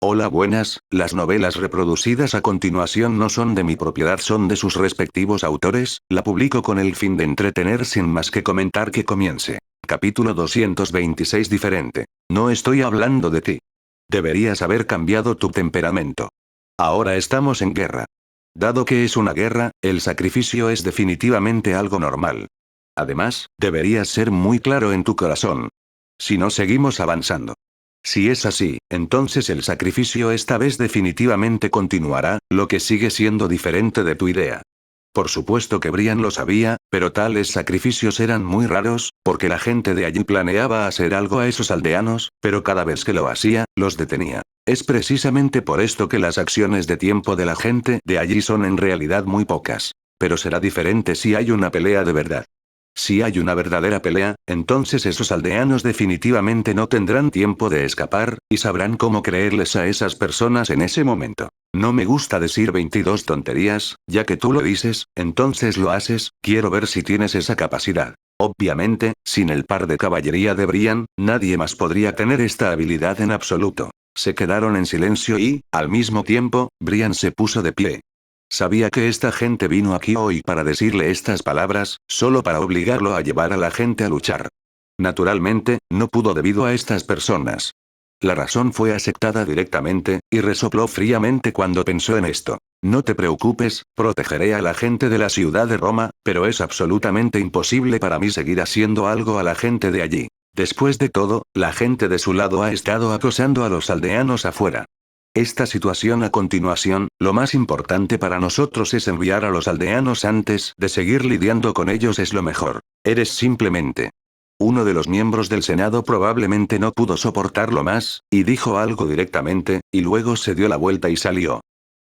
Hola, buenas. Las novelas reproducidas a continuación no son de mi propiedad, son de sus respectivos autores. La publico con el fin de entretener sin más que comentar que comience. Capítulo 226 diferente. No estoy hablando de ti. Deberías haber cambiado tu temperamento. Ahora estamos en guerra. Dado que es una guerra, el sacrificio es definitivamente algo normal. Además, deberías ser muy claro en tu corazón. Si no, seguimos avanzando. Si es así, entonces el sacrificio esta vez definitivamente continuará, lo que sigue siendo diferente de tu idea. Por supuesto que Brian lo sabía, pero tales sacrificios eran muy raros, porque la gente de allí planeaba hacer algo a esos aldeanos, pero cada vez que lo hacía, los detenía. Es precisamente por esto que las acciones de tiempo de la gente de allí son en realidad muy pocas. Pero será diferente si hay una pelea de verdad. Si hay una verdadera pelea, entonces esos aldeanos definitivamente no tendrán tiempo de escapar, y sabrán cómo creerles a esas personas en ese momento. No me gusta decir 22 tonterías, ya que tú lo dices, entonces lo haces, quiero ver si tienes esa capacidad. Obviamente, sin el par de caballería de Brian, nadie más podría tener esta habilidad en absoluto. Se quedaron en silencio y, al mismo tiempo, Brian se puso de pie. Sabía que esta gente vino aquí hoy para decirle estas palabras, solo para obligarlo a llevar a la gente a luchar. Naturalmente, no pudo debido a estas personas. La razón fue aceptada directamente, y resopló fríamente cuando pensó en esto. No te preocupes, protegeré a la gente de la ciudad de Roma, pero es absolutamente imposible para mí seguir haciendo algo a la gente de allí. Después de todo, la gente de su lado ha estado acosando a los aldeanos afuera. Esta situación a continuación, lo más importante para nosotros es enviar a los aldeanos antes de seguir lidiando con ellos, es lo mejor. Eres simplemente. Uno de los miembros del Senado probablemente no pudo soportarlo más, y dijo algo directamente, y luego se dio la vuelta y salió.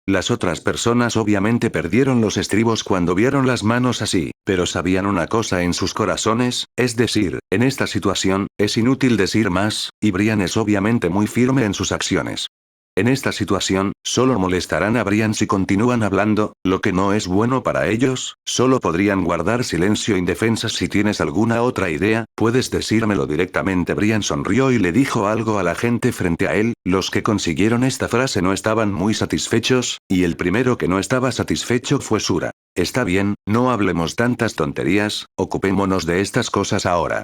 Las otras personas obviamente perdieron los estribos cuando vieron las manos así, pero sabían una cosa en sus corazones, es decir, en esta situación, es inútil decir más, y Brian es obviamente muy firme en sus acciones. En esta situación, solo molestarán a Brian si continúan hablando, lo que no es bueno para ellos, solo podrían guardar silencio indefensas. Si tienes alguna otra idea, puedes decírmelo directamente. Brian sonrió y le dijo algo a la gente frente a él. Los que consiguieron esta frase no estaban muy satisfechos, y el primero que no estaba satisfecho fue Sura. Está bien, no hablemos tantas tonterías, ocupémonos de estas cosas ahora.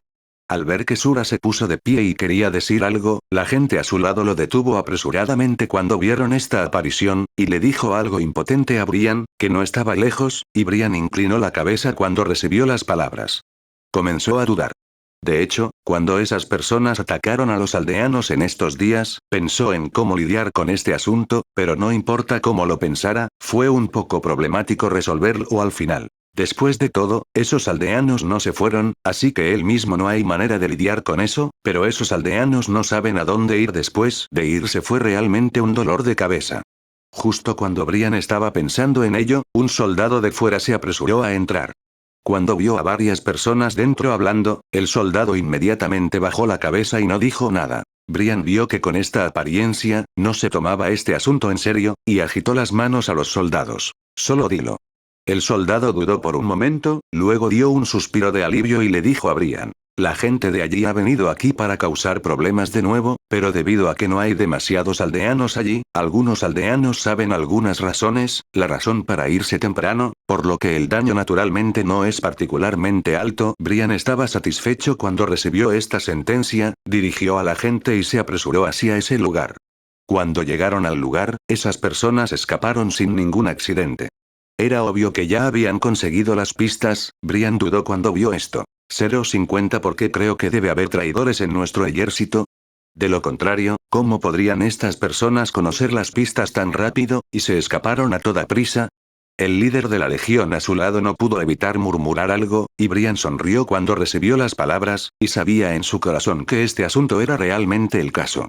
Al ver que Sura se puso de pie y quería decir algo, la gente a su lado lo detuvo apresuradamente cuando vieron esta aparición, y le dijo algo impotente a Brian, que no estaba lejos, y Brian inclinó la cabeza cuando recibió las palabras. Comenzó a dudar. De hecho, cuando esas personas atacaron a los aldeanos en estos días, pensó en cómo lidiar con este asunto, pero no importa cómo lo pensara, fue un poco problemático resolverlo al final. Después de todo, esos aldeanos no se fueron, así que él mismo no hay manera de lidiar con eso, pero esos aldeanos no saben a dónde ir después de irse. Fue realmente un dolor de cabeza. Justo cuando Brian estaba pensando en ello, un soldado de fuera se apresuró a entrar. Cuando vio a varias personas dentro hablando, el soldado inmediatamente bajó la cabeza y no dijo nada. Brian vio que con esta apariencia, no se tomaba este asunto en serio, y agitó las manos a los soldados. Solo dilo. El soldado dudó por un momento, luego dio un suspiro de alivio y le dijo a Brian. La gente de allí ha venido aquí para causar problemas de nuevo, pero debido a que no hay demasiados aldeanos allí, algunos aldeanos saben algunas razones, la razón para irse temprano, por lo que el daño naturalmente no es particularmente alto. Brian estaba satisfecho cuando recibió esta sentencia, dirigió a la gente y se apresuró hacia ese lugar. Cuando llegaron al lugar, esas personas escaparon sin ningún accidente. Era obvio que ya habían conseguido las pistas. Brian dudó cuando vio esto. 050 porque creo que debe haber traidores en nuestro ejército. De lo contrario, ¿cómo podrían estas personas conocer las pistas tan rápido, y se escaparon a toda prisa? El líder de la legión a su lado no pudo evitar murmurar algo, y Brian sonrió cuando recibió las palabras, y sabía en su corazón que este asunto era realmente el caso.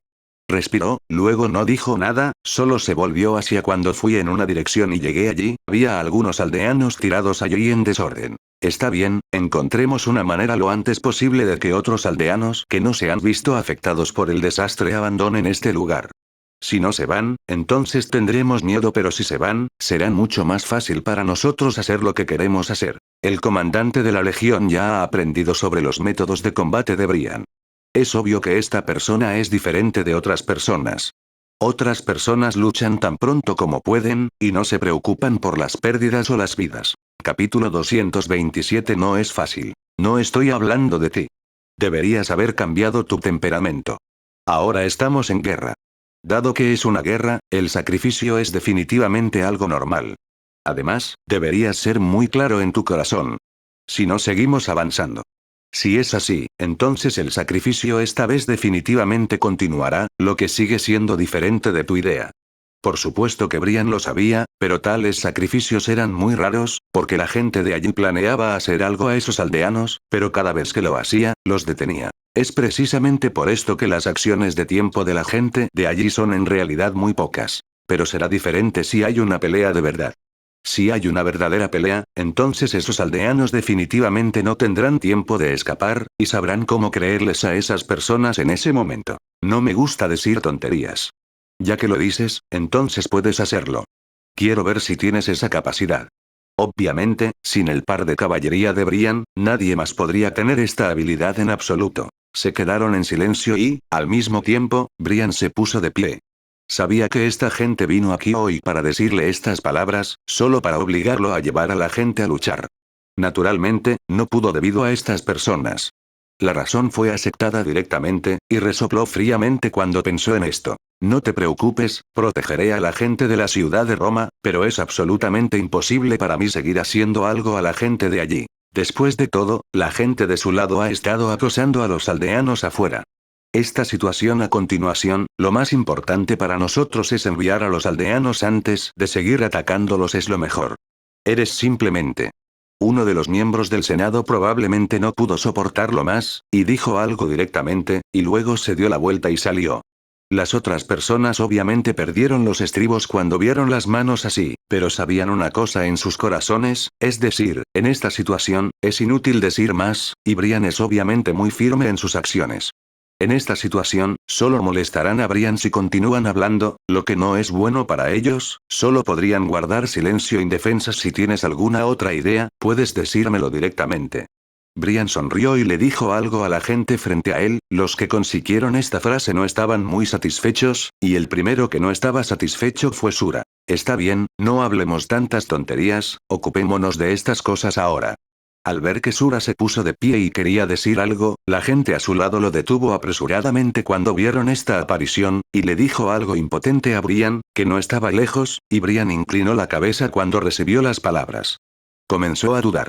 Respiró, luego no dijo nada, solo se volvió hacia cuando fui en una dirección y llegué allí, había algunos aldeanos tirados allí en desorden. Está bien, encontremos una manera lo antes posible de que otros aldeanos que no se han visto afectados por el desastre abandonen este lugar. Si no se van, entonces tendremos miedo, pero si se van, será mucho más fácil para nosotros hacer lo que queremos hacer. El comandante de la legión ya ha aprendido sobre los métodos de combate de Brian. Es obvio que esta persona es diferente de otras personas. Otras personas luchan tan pronto como pueden, y no se preocupan por las pérdidas o las vidas. Capítulo 227. No es fácil. No estoy hablando de ti. Deberías haber cambiado tu temperamento. Ahora estamos en guerra. Dado que es una guerra, el sacrificio es definitivamente algo normal. Además, deberías ser muy claro en tu corazón. Si no seguimos avanzando. Si es así, entonces el sacrificio esta vez definitivamente continuará, lo que sigue siendo diferente de tu idea. Por supuesto que Brian lo sabía, pero tales sacrificios eran muy raros, porque la gente de allí planeaba hacer algo a esos aldeanos, pero cada vez que lo hacía, los detenía. Es precisamente por esto que las acciones de tiempo de la gente de allí son en realidad muy pocas. Pero será diferente si hay una pelea de verdad. Si hay una verdadera pelea, entonces esos aldeanos definitivamente no tendrán tiempo de escapar, y sabrán cómo creerles a esas personas en ese momento. No me gusta decir tonterías. Ya que lo dices, entonces puedes hacerlo. Quiero ver si tienes esa capacidad. Obviamente, sin el par de caballería de Brian, nadie más podría tener esta habilidad en absoluto. Se quedaron en silencio y, al mismo tiempo, Brian se puso de pie. Sabía que esta gente vino aquí hoy para decirle estas palabras, solo para obligarlo a llevar a la gente a luchar. Naturalmente, no pudo debido a estas personas. La razón fue aceptada directamente, y resopló fríamente cuando pensó en esto. No te preocupes, protegeré a la gente de la ciudad de Roma, pero es absolutamente imposible para mí seguir haciendo algo a la gente de allí. Después de todo, la gente de su lado ha estado acosando a los aldeanos afuera. Esta situación a continuación, lo más importante para nosotros es enviar a los aldeanos antes de seguir atacándolos es lo mejor. Eres simplemente. Uno de los miembros del Senado probablemente no pudo soportarlo más, y dijo algo directamente, y luego se dio la vuelta y salió. Las otras personas obviamente perdieron los estribos cuando vieron las manos así, pero sabían una cosa en sus corazones, es decir, en esta situación, es inútil decir más, y Brian es obviamente muy firme en sus acciones. En esta situación, solo molestarán a Brian si continúan hablando, lo que no es bueno para ellos, solo podrían guardar silencio indefensas. Si tienes alguna otra idea, puedes decírmelo directamente. Brian sonrió y le dijo algo a la gente frente a él. Los que consiguieron esta frase no estaban muy satisfechos, y el primero que no estaba satisfecho fue Sura. Está bien, no hablemos tantas tonterías, ocupémonos de estas cosas ahora. Al ver que Sura se puso de pie y quería decir algo, la gente a su lado lo detuvo apresuradamente cuando vieron esta aparición, y le dijo algo impotente a Brian, que no estaba lejos, y Brian inclinó la cabeza cuando recibió las palabras. Comenzó a dudar.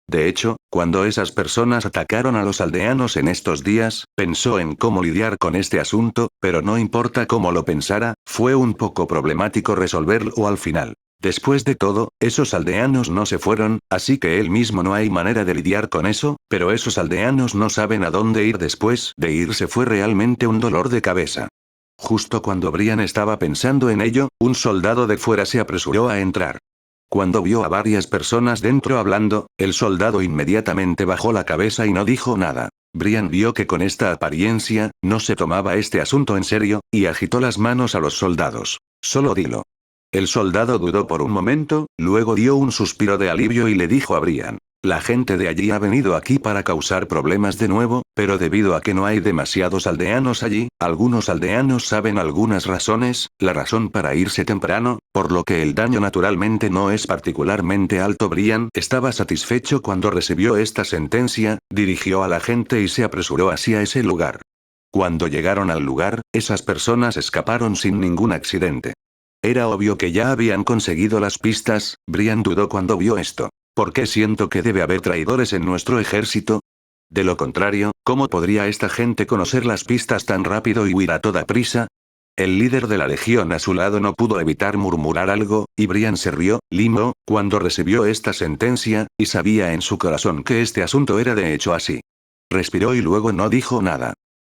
De hecho, cuando esas personas atacaron a los aldeanos en estos días, pensó en cómo lidiar con este asunto, pero no importa cómo lo pensara, fue un poco problemático resolverlo al final. Después de todo, esos aldeanos no se fueron, así que él mismo no hay manera de lidiar con eso, pero esos aldeanos no saben a dónde ir después de irse fue realmente un dolor de cabeza. Justo cuando Brian estaba pensando en ello, un soldado de fuera se apresuró a entrar. Cuando vio a varias personas dentro hablando, el soldado inmediatamente bajó la cabeza y no dijo nada. Brian vio que con esta apariencia, no se tomaba este asunto en serio, y agitó las manos a los soldados. Solo dilo. El soldado dudó por un momento, luego dio un suspiro de alivio y le dijo a Brian. La gente de allí ha venido aquí para causar problemas de nuevo, pero debido a que no hay demasiados aldeanos allí, algunos aldeanos saben algunas razones, la razón para irse temprano, por lo que el daño naturalmente no es particularmente alto. Brian estaba satisfecho cuando recibió esta sentencia, dirigió a la gente y se apresuró hacia ese lugar. Cuando llegaron al lugar, esas personas escaparon sin ningún accidente. Era obvio que ya habían conseguido las pistas. Brian dudó cuando vio esto. ¿Por qué siento que debe haber traidores en nuestro ejército? De lo contrario, ¿cómo podría esta gente conocer las pistas tan rápido y huir a toda prisa? El líder de la legión a su lado no pudo evitar murmurar algo, y Brian se rió, limó, cuando recibió esta sentencia, y sabía en su corazón que este asunto era de hecho así. Respiró y luego no dijo nada.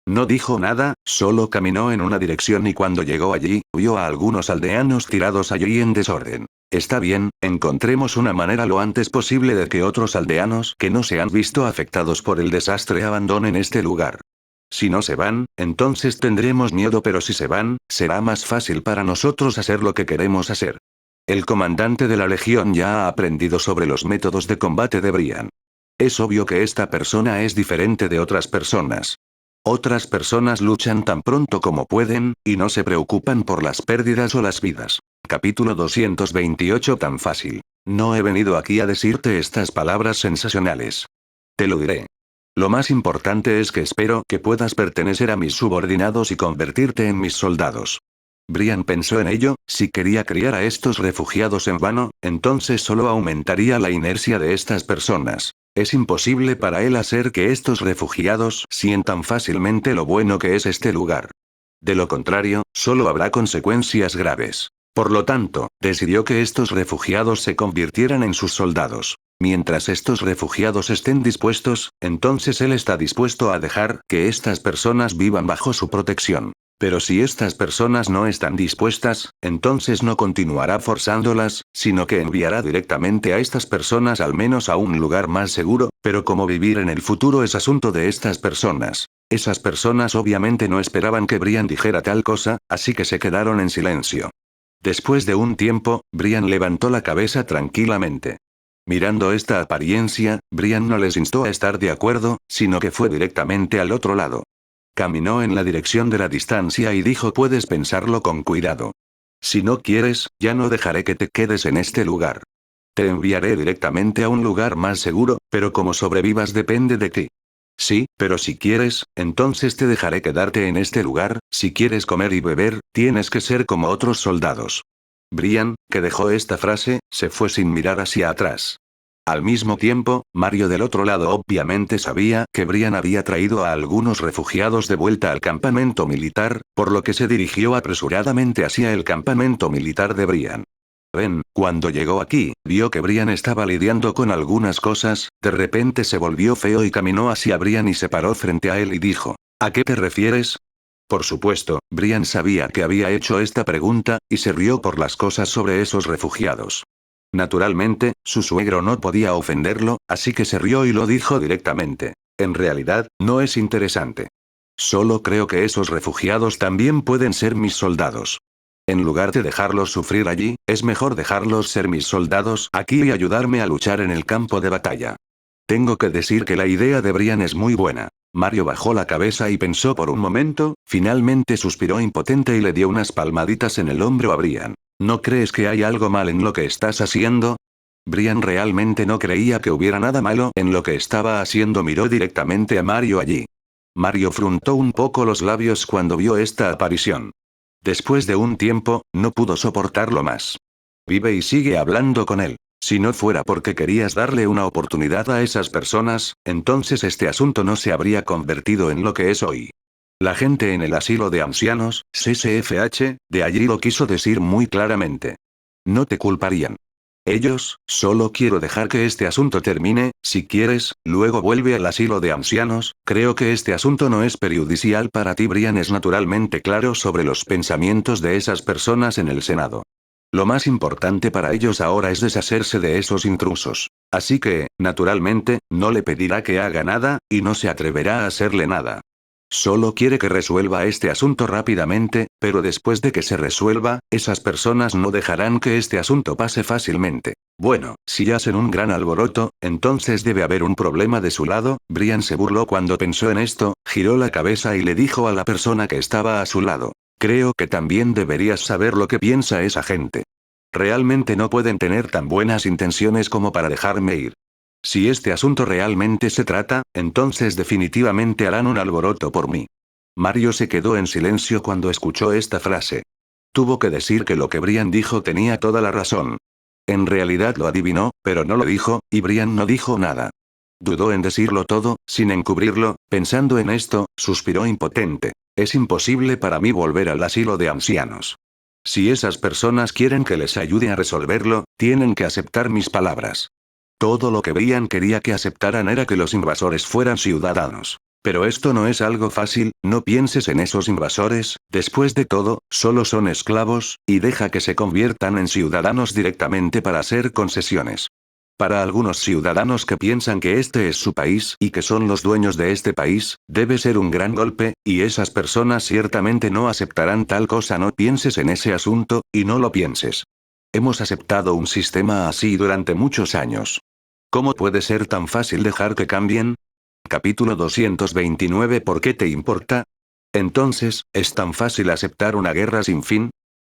No dijo nada, solo caminó en una dirección y cuando llegó allí, vio a algunos aldeanos tirados allí en desorden. Está bien, encontremos una manera lo antes posible de que otros aldeanos que no se han visto afectados por el desastre abandonen este lugar. Si no se van, entonces tendremos miedo, pero si se van, será más fácil para nosotros hacer lo que queremos hacer. El comandante de la legión ya ha aprendido sobre los métodos de combate de Brian. Es obvio que esta persona es diferente de otras personas. Otras personas luchan tan pronto como pueden, y no se preocupan por las pérdidas o las vidas. Capítulo 228. Tan fácil. No he venido aquí a decirte estas palabras sensacionales. Te lo diré. Lo más importante es que espero que puedas pertenecer a mis subordinados y convertirte en mis soldados. Brian pensó en ello. Si quería criar a estos refugiados en vano, entonces solo aumentaría la inercia de estas personas. Es imposible para él hacer que estos refugiados sientan fácilmente lo bueno que es este lugar. De lo contrario, solo habrá consecuencias graves. Por lo tanto, decidió que estos refugiados se convirtieran en sus soldados. Mientras estos refugiados estén dispuestos, entonces él está dispuesto a dejar que estas personas vivan bajo su protección. Pero si estas personas no están dispuestas, entonces no continuará forzándolas, sino que enviará directamente a estas personas al menos a un lugar más seguro, pero como vivir en el futuro es asunto de estas personas. Esas personas obviamente no esperaban que Brian dijera tal cosa, así que se quedaron en silencio. Después de un tiempo, Brian levantó la cabeza tranquilamente. Mirando esta apariencia, Brian no les instó a estar de acuerdo, sino que fue directamente al otro lado. Caminó en la dirección de la distancia y dijo: puedes pensarlo con cuidado. Si no quieres, ya no dejaré que te quedes en este lugar. Te enviaré directamente a un lugar más seguro, pero como sobrevivas depende de ti. Sí, pero si quieres, entonces te dejaré quedarte en este lugar. Si quieres comer y beber, tienes que ser como otros soldados. Brian, que dejó esta frase, se fue sin mirar hacia atrás. Al mismo tiempo, Mario del otro lado obviamente sabía que Brian había traído a algunos refugiados de vuelta al campamento militar, por lo que se dirigió apresuradamente hacia el campamento militar de Brian. Cuando llegó aquí, vio que Brian estaba lidiando con algunas cosas. De repente se volvió feo y caminó hacia Brian y se paró frente a él y dijo: ¿a qué te refieres? Por supuesto, Brian sabía que había hecho esta pregunta, y se rió por las cosas sobre esos refugiados. Naturalmente, su suegro no podía ofenderlo, así que se rió y lo dijo directamente. En realidad, no es interesante. Solo creo que esos refugiados también pueden ser mis soldados. En lugar de dejarlos sufrir allí, es mejor dejarlos ser mis soldados aquí y ayudarme a luchar en el campo de batalla. Tengo que decir que la idea de Brian es muy buena. Mario bajó la cabeza y pensó por un momento, finalmente suspiró impotente y le dio unas palmaditas en el hombro a Brian. ¿No crees que hay algo mal en lo que estás haciendo? Brian realmente no creía que hubiera nada malo en lo que estaba haciendo. Miró directamente a Mario allí. Mario fruntó un poco los labios cuando vio esta aparición. Después de un tiempo, no pudo soportarlo más. Vive y sigue hablando con él. Si no fuera porque querías darle una oportunidad a esas personas, entonces este asunto no se habría convertido en lo que es hoy. La gente en el asilo de ancianos, CCFH, de allí lo quiso decir muy claramente. No te culparían. Ellos, solo quiero dejar que este asunto termine. Si quieres, luego vuelve al asilo de ancianos. Creo que este asunto no es perjudicial para ti. Brian es naturalmente claro sobre los pensamientos de esas personas en el Senado. Lo más importante para ellos ahora es deshacerse de esos intrusos. Así que, naturalmente, no le pedirá que haga nada, y no se atreverá a hacerle nada. Solo quiere que resuelva este asunto rápidamente, pero después de que se resuelva, esas personas no dejarán que este asunto pase fácilmente. Bueno, si hacen un gran alboroto, entonces debe haber un problema de su lado. Brian se burló cuando pensó en esto, giró la cabeza y le dijo a la persona que estaba a su lado: creo que también deberías saber lo que piensa esa gente. Realmente no pueden tener tan buenas intenciones como para dejarme ir. Si este asunto realmente se trata, entonces definitivamente harán un alboroto por mí. Mario se quedó en silencio cuando escuchó esta frase. Tuvo que decir que lo que Brian dijo tenía toda la razón. En realidad lo adivinó, pero no lo dijo, y Brian no dijo nada. Dudó en decirlo todo, sin encubrirlo. Pensando en esto, suspiró impotente. Es imposible para mí volver al asilo de ancianos. Si esas personas quieren que les ayude a resolverlo, tienen que aceptar mis palabras. Todo lo que Brian quería que aceptaran era que los invasores fueran ciudadanos. Pero esto no es algo fácil. No pienses en esos invasores. Después de todo, solo son esclavos, y deja que se conviertan en ciudadanos directamente para hacer concesiones. Para algunos ciudadanos que piensan que este es su país y que son los dueños de este país, debe ser un gran golpe, y esas personas ciertamente no aceptarán tal cosa. No pienses en ese asunto, y no lo pienses. Hemos aceptado un sistema así durante muchos años. ¿Cómo puede ser tan fácil dejar que cambien? Capítulo 229. ¿Por qué te importa? Entonces, ¿es tan fácil aceptar una guerra sin fin?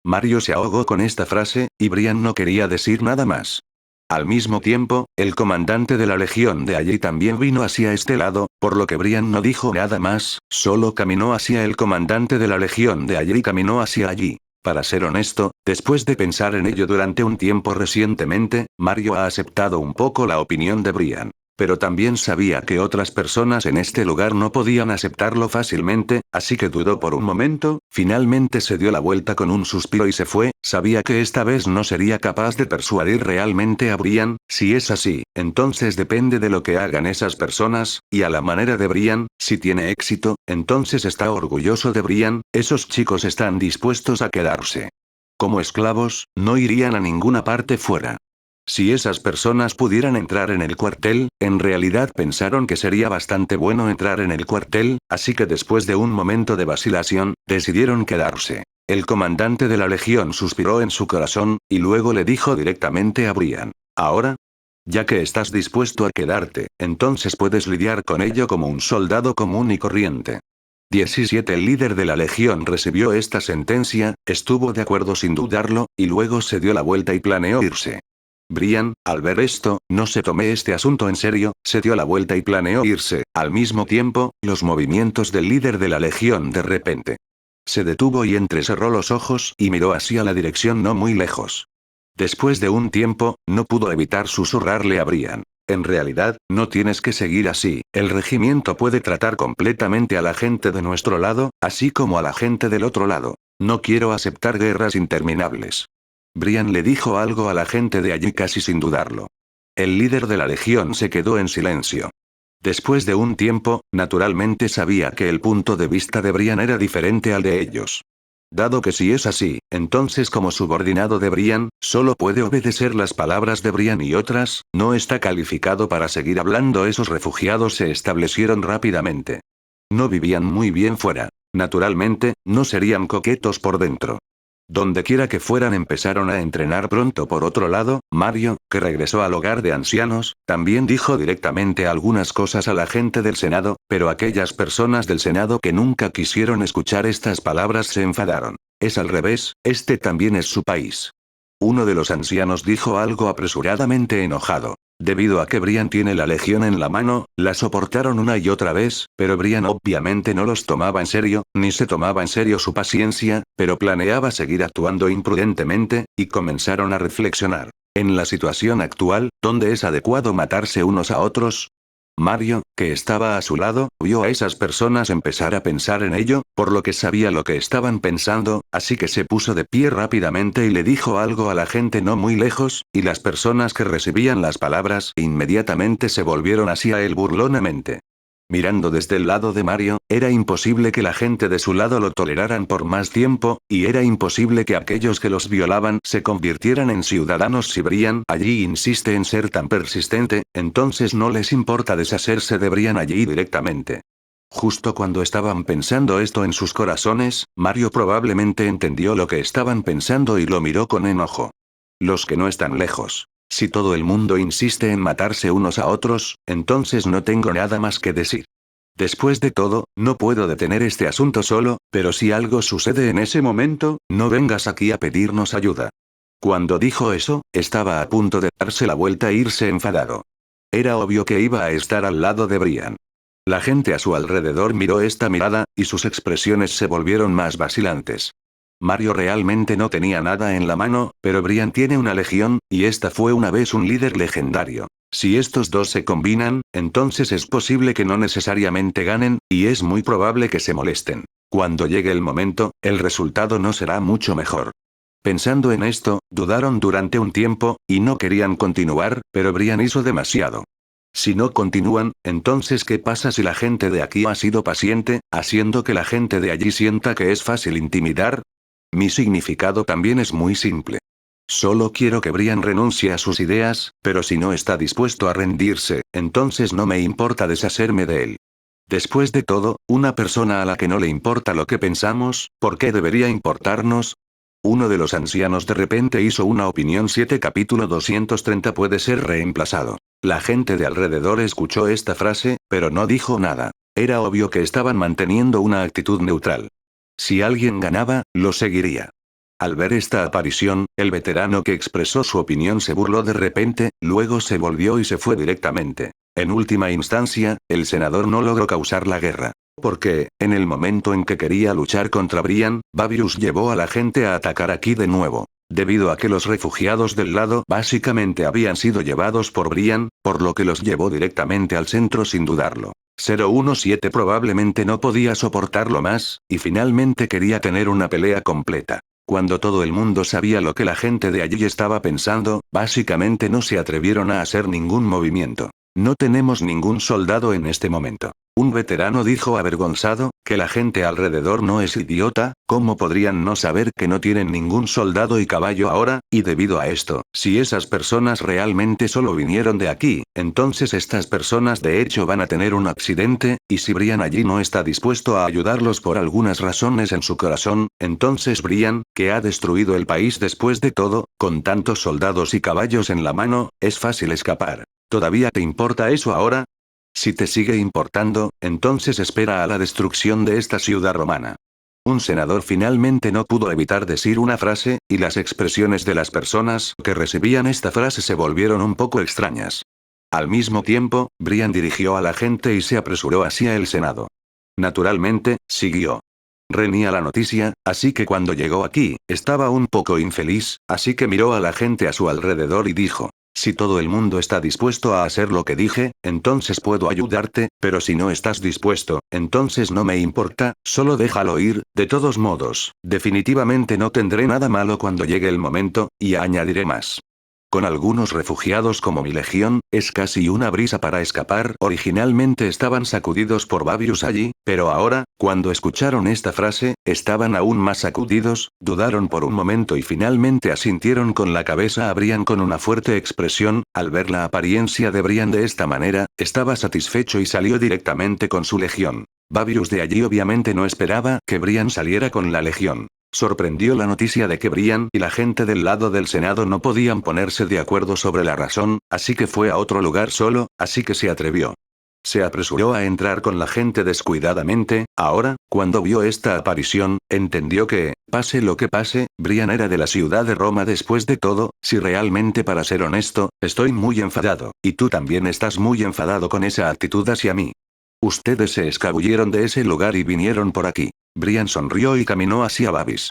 Mario se ahogó con esta frase, y Brian no quería decir nada más. Al mismo tiempo, el comandante de la legión de allí también vino hacia este lado, por lo que Brian no dijo nada más, solo caminó hacia el comandante de la legión de allí y caminó hacia allí. Para ser honesto, después de pensar en ello durante un tiempo recientemente, Mario ha aceptado un poco la opinión de Brian. Pero también sabía que otras personas en este lugar no podían aceptarlo fácilmente, así que dudó por un momento, finalmente se dio la vuelta con un suspiro y se fue. Sabía que esta vez no sería capaz de persuadir realmente a Brian. Si es así, entonces depende de lo que hagan esas personas, y a la manera de Brian. Si tiene éxito, entonces está orgulloso de Brian. Esos chicos están dispuestos a quedarse como esclavos, no irían a ninguna parte fuera. Si esas personas pudieran entrar en el cuartel, en realidad pensaron que sería bastante bueno entrar en el cuartel, así que después de un momento de vacilación, decidieron quedarse. El comandante de la legión suspiró en su corazón, y luego le dijo directamente a Brian: ahora, ya que estás dispuesto a quedarte, entonces puedes lidiar con ello como un soldado común y corriente. 17. El líder de la legión recibió esta sentencia, estuvo de acuerdo sin dudarlo, y luego se dio la vuelta y planeó irse. Brian, al ver esto, no se tomé este asunto en serio, se dio la vuelta y planeó irse. Al mismo tiempo, los movimientos del líder de la legión de repente se detuvo y entrecerró los ojos y miró hacia la dirección no muy lejos. Después de un tiempo, no pudo evitar susurrarle a Brian: en realidad, no tienes que seguir así, el regimiento puede tratar completamente a la gente de nuestro lado, así como a la gente del otro lado. No quiero aceptar guerras interminables. Brian le dijo algo a la gente de allí casi sin dudarlo. El líder de la legión se quedó en silencio. Después de un tiempo, naturalmente sabía que el punto de vista de Brian era diferente al de ellos. Dado que si es así, entonces como subordinado de Brian, solo puede obedecer las palabras de Brian y otras, no está calificado para seguir hablando. Esos refugiados se establecieron rápidamente. No vivían muy bien fuera. Naturalmente, no serían coquetos por dentro. Donde quiera que fueran empezaron a entrenar pronto. Por otro lado, Mario, que regresó al hogar de ancianos, también dijo directamente algunas cosas a la gente del Senado, pero aquellas personas del Senado que nunca quisieron escuchar estas palabras se enfadaron. Es al revés, este también es su país. Uno de los ancianos dijo algo apresuradamente enojado. Debido a que Brian tiene la legión en la mano, la soportaron una y otra vez, pero Brian obviamente no los tomaba en serio, ni se tomaba en serio su paciencia, pero planeaba seguir actuando imprudentemente, y comenzaron a reflexionar. En la situación actual, ¿dónde es adecuado matarse unos a otros? Mario, que estaba a su lado, vio a esas personas empezar a pensar en ello, por lo que sabía lo que estaban pensando, así que se puso de pie rápidamente y le dijo algo a la gente no muy lejos, y las personas que recibían las palabras inmediatamente se volvieron hacia él burlonamente. Mirando desde el lado de Mario, era imposible que la gente de su lado lo toleraran por más tiempo, y era imposible que aquellos que los violaban se convirtieran en ciudadanos. Si Brian allí insiste en ser tan persistente, entonces no les importa deshacerse de Brian allí directamente. Justo cuando estaban pensando esto en sus corazones, Mario probablemente entendió lo que estaban pensando y lo miró con enojo. Los que no están lejos. Si todo el mundo insiste en matarse unos a otros, entonces no tengo nada más que decir. Después de todo, no puedo detener este asunto solo, pero si algo sucede en ese momento, no vengas aquí a pedirnos ayuda. Cuando dijo eso, estaba a punto de darse la vuelta e irse enfadado. Era obvio que iba a estar al lado de Brian. La gente a su alrededor miró esta mirada, y sus expresiones se volvieron más vacilantes. Mario realmente no tenía nada en la mano, pero Brian tiene una legión, y esta fue una vez un líder legendario. Si estos dos se combinan, entonces es posible que no necesariamente ganen, y es muy probable que se molesten. Cuando llegue el momento, el resultado no será mucho mejor. Pensando en esto, dudaron durante un tiempo, y no querían continuar, pero Brian hizo demasiado. Si no continúan, entonces ¿qué pasa si la gente de aquí ha sido paciente, haciendo que la gente de allí sienta que es fácil intimidar? Mi significado también es muy simple. Solo quiero que Brian renuncie a sus ideas, pero si no está dispuesto a rendirse, entonces no me importa deshacerme de él. Después de todo, una persona a la que no le importa lo que pensamos, ¿por qué debería importarnos? Uno de los ancianos de repente hizo una opinión. 7 Capítulo 230 puede ser reemplazado. La gente de alrededor escuchó esta frase, pero no dijo nada. Era obvio que estaban manteniendo una actitud neutral. Si alguien ganaba, lo seguiría. Al ver esta aparición, el veterano que expresó su opinión se burló de repente, luego se volvió y se fue directamente. En última instancia, el senador no logró causar la guerra. Porque, en el momento en que quería luchar contra Brian, Babius llevó a la gente a atacar aquí de nuevo. Debido a que los refugiados del lado básicamente habían sido llevados por Brian, por lo que los llevó directamente al centro sin dudarlo. 017 probablemente no podía soportarlo más, y finalmente quería tener una pelea completa. Cuando todo el mundo sabía lo que la gente de allí estaba pensando, básicamente no se atrevieron a hacer ningún movimiento. No tenemos ningún soldado en este momento. Un veterano dijo avergonzado, que la gente alrededor no es idiota, ¿cómo podrían no saber que no tienen ningún soldado y caballo ahora? Y debido a esto, si esas personas realmente solo vinieron de aquí, entonces estas personas de hecho van a tener un accidente, y si Brian allí no está dispuesto a ayudarlos por algunas razones en su corazón, entonces Brian, que ha destruido el país después de todo, con tantos soldados y caballos en la mano, es fácil escapar. ¿Todavía te importa eso ahora? Si te sigue importando, entonces espera a la destrucción de esta ciudad romana. Un senador finalmente no pudo evitar decir una frase, y las expresiones de las personas que recibían esta frase se volvieron un poco extrañas. Al mismo tiempo, Brian dirigió a la gente y se apresuró hacia el Senado. Naturalmente, siguió. Renía la noticia, así que cuando llegó aquí, estaba un poco infeliz, así que miró a la gente a su alrededor y dijo: si todo el mundo está dispuesto a hacer lo que dije, entonces puedo ayudarte, pero si no estás dispuesto, entonces no me importa, solo déjalo ir, de todos modos, definitivamente no tendré nada malo cuando llegue el momento, y añadiré más. Con algunos refugiados como mi legión, es casi una brisa para escapar. Originalmente estaban sacudidos por Babius allí, pero ahora, cuando escucharon esta frase, estaban aún más sacudidos, dudaron por un momento y finalmente asintieron con la cabeza a Brian con una fuerte expresión. Al ver la apariencia de Brian de esta manera, estaba satisfecho y salió directamente con su legión. Babius de allí obviamente no esperaba que Brian saliera con la legión. Sorprendió la noticia de que Brian y la gente del lado del Senado no podían ponerse de acuerdo sobre la razón, así que fue a otro lugar solo, así que se atrevió. Se apresuró a entrar con la gente descuidadamente. Ahora, cuando vio esta aparición, entendió que, pase lo que pase, Brian era de la ciudad de Roma después de todo. Si realmente, para ser honesto, estoy muy enfadado, y tú también estás muy enfadado con esa actitud hacia mí. Ustedes se escabulleron de ese lugar y vinieron por aquí. Brian sonrió y caminó hacia Babis.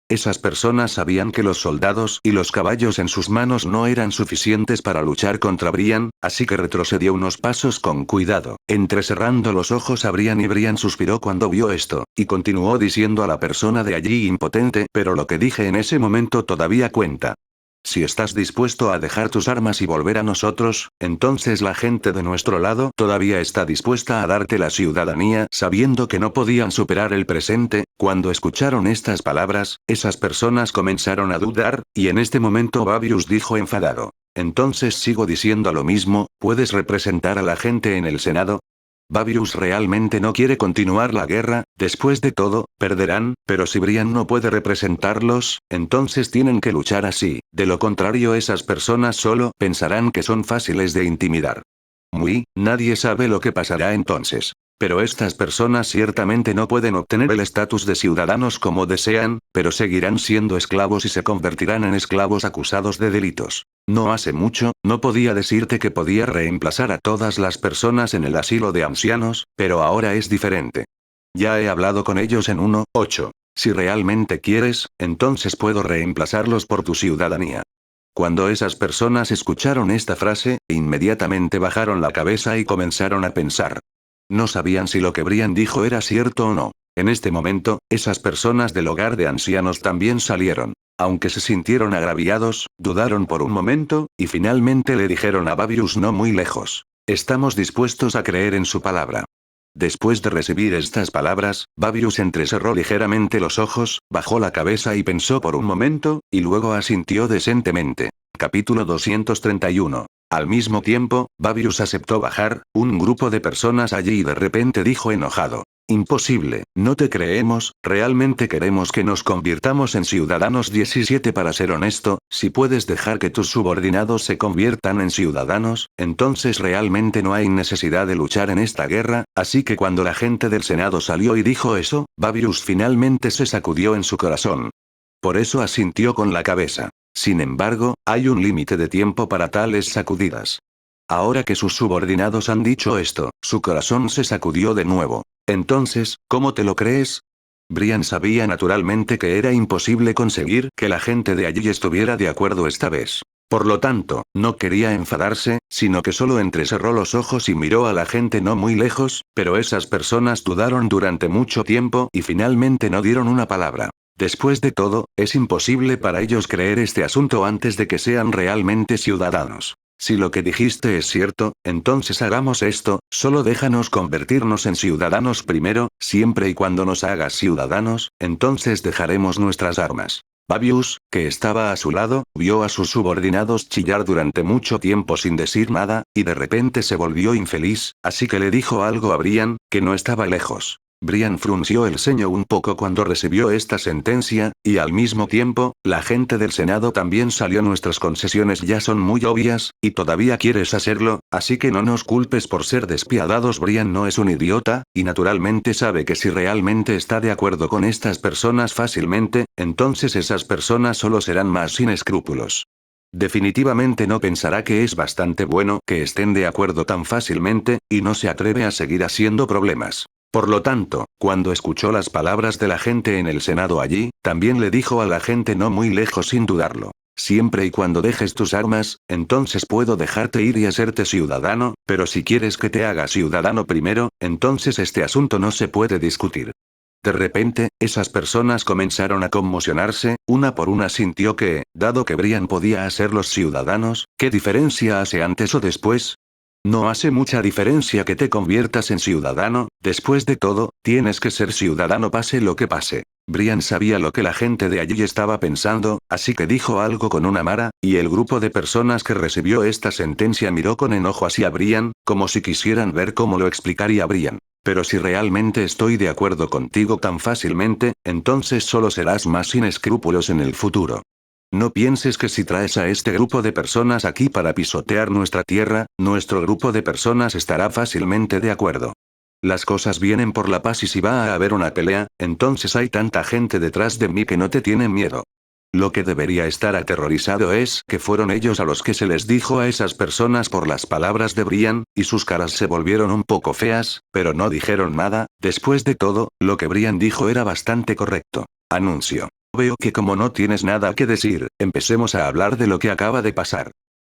Esas personas sabían que los soldados y los caballos en sus manos no eran suficientes para luchar contra Brian, así que retrocedió unos pasos con cuidado, entrecerrando los ojos a Brian y Brian suspiró cuando vio esto, y continuó diciendo a la persona de allí impotente: pero lo que dije en ese momento todavía cuenta. Si estás dispuesto a dejar tus armas y volver a nosotros, entonces la gente de nuestro lado todavía está dispuesta a darte la ciudadanía. Sabiendo que no podían superar el presente, cuando escucharon estas palabras, esas personas comenzaron a dudar, y en este momento Babius dijo enfadado: entonces sigo diciendo lo mismo, ¿puedes representar a la gente en el Senado? Babius realmente no quiere continuar la guerra. Después de todo, perderán, pero si Brian no puede representarlos, entonces tienen que luchar así, de lo contrario esas personas solo pensarán que son fáciles de intimidar. Nadie sabe lo que pasará entonces. Pero estas personas ciertamente no pueden obtener el estatus de ciudadanos como desean, pero seguirán siendo esclavos y se convertirán en esclavos acusados de delitos. No hace mucho, no podía decirte que podía reemplazar a todas las personas en el asilo de ancianos, pero ahora es diferente. Ya he hablado con ellos en 1.8. Si realmente quieres, entonces puedo reemplazarlos por tu ciudadanía. Cuando esas personas escucharon esta frase, inmediatamente bajaron la cabeza y comenzaron a pensar. No sabían si lo que Brian dijo era cierto o no. En este momento, esas personas del hogar de ancianos también salieron. Aunque se sintieron agraviados, dudaron por un momento, y finalmente le dijeron a Babius no muy lejos: estamos dispuestos a creer en su palabra. Después de recibir estas palabras, Babius entrecerró ligeramente los ojos, bajó la cabeza y pensó por un momento, y luego asintió decentemente. Capítulo 231. Al mismo tiempo, Babius aceptó bajar. Un grupo de personas allí y de repente dijo enojado: Imposible, no te creemos, realmente queremos que nos convirtamos en ciudadanos 17. Para ser honesto, si puedes dejar que tus subordinados se conviertan en ciudadanos, entonces realmente no hay necesidad de luchar en esta guerra, así que cuando la gente del Senado salió y dijo eso, Babius finalmente se sacudió en su corazón. Por eso asintió con la cabeza. Sin embargo, hay un límite de tiempo para tales sacudidas. Ahora que sus subordinados han dicho esto, su corazón se sacudió de nuevo. Entonces, ¿cómo te lo crees? Brian sabía naturalmente que era imposible conseguir que la gente de allí estuviera de acuerdo esta vez. Por lo tanto, no quería enfadarse, sino que solo entrecerró los ojos y miró a la gente no muy lejos, pero esas personas dudaron durante mucho tiempo y finalmente no dieron una palabra. Después de todo, es imposible para ellos creer este asunto antes de que sean realmente ciudadanos. Si lo que dijiste es cierto, entonces hagamos esto, solo déjanos convertirnos en ciudadanos primero, siempre y cuando nos hagas ciudadanos, entonces dejaremos nuestras armas. Babius, que estaba a su lado, vio a sus subordinados chillar durante mucho tiempo sin decir nada, y de repente se volvió infeliz, así que le dijo algo a Brian, que no estaba lejos. Brian frunció el ceño un poco cuando recibió esta sentencia, y al mismo tiempo, la gente del Senado también salió. Nuestras concesiones ya son muy obvias, y todavía quieres hacerlo, así que no nos culpes por ser despiadados. Brian no es un idiota, y naturalmente sabe que si realmente está de acuerdo con estas personas fácilmente, entonces esas personas solo serán más sin escrúpulos. Definitivamente no pensará que es bastante bueno que estén de acuerdo tan fácilmente, y no se atreve a seguir haciendo problemas. Por lo tanto, cuando escuchó las palabras de la gente en el Senado allí, también le dijo a la gente no muy lejos sin dudarlo. Siempre y cuando dejes tus armas, entonces puedo dejarte ir y hacerte ciudadano, pero si quieres que te haga ciudadano primero, entonces este asunto no se puede discutir. De repente, esas personas comenzaron a conmocionarse, una por una sintió que, dado que Brian podía hacerlos ciudadanos, ¿qué diferencia hace antes o después? No hace mucha diferencia que te conviertas en ciudadano, después de todo, tienes que ser ciudadano pase lo que pase. Brian sabía lo que la gente de allí estaba pensando, así que dijo algo con una mara, y el grupo de personas que recibió esta sentencia miró con enojo hacia Brian, como si quisieran ver cómo lo explicaría Brian. Pero si realmente estoy de acuerdo contigo tan fácilmente, entonces solo serás más sin escrúpulos en el futuro. No pienses que si traes a este grupo de personas aquí para pisotear nuestra tierra, nuestro grupo de personas estará fácilmente de acuerdo. Las cosas vienen por la paz y si va a haber una pelea, entonces hay tanta gente detrás de mí que no te tienen miedo. Lo que debería estar aterrorizado es que fueron ellos a los que se les dijo a esas personas por las palabras de Brian, y sus caras se volvieron un poco feas, pero no dijeron nada. Después de todo, lo que Brian dijo era bastante correcto. Anuncio. Veo que como no tienes nada que decir, empecemos a hablar de lo que acaba de pasar.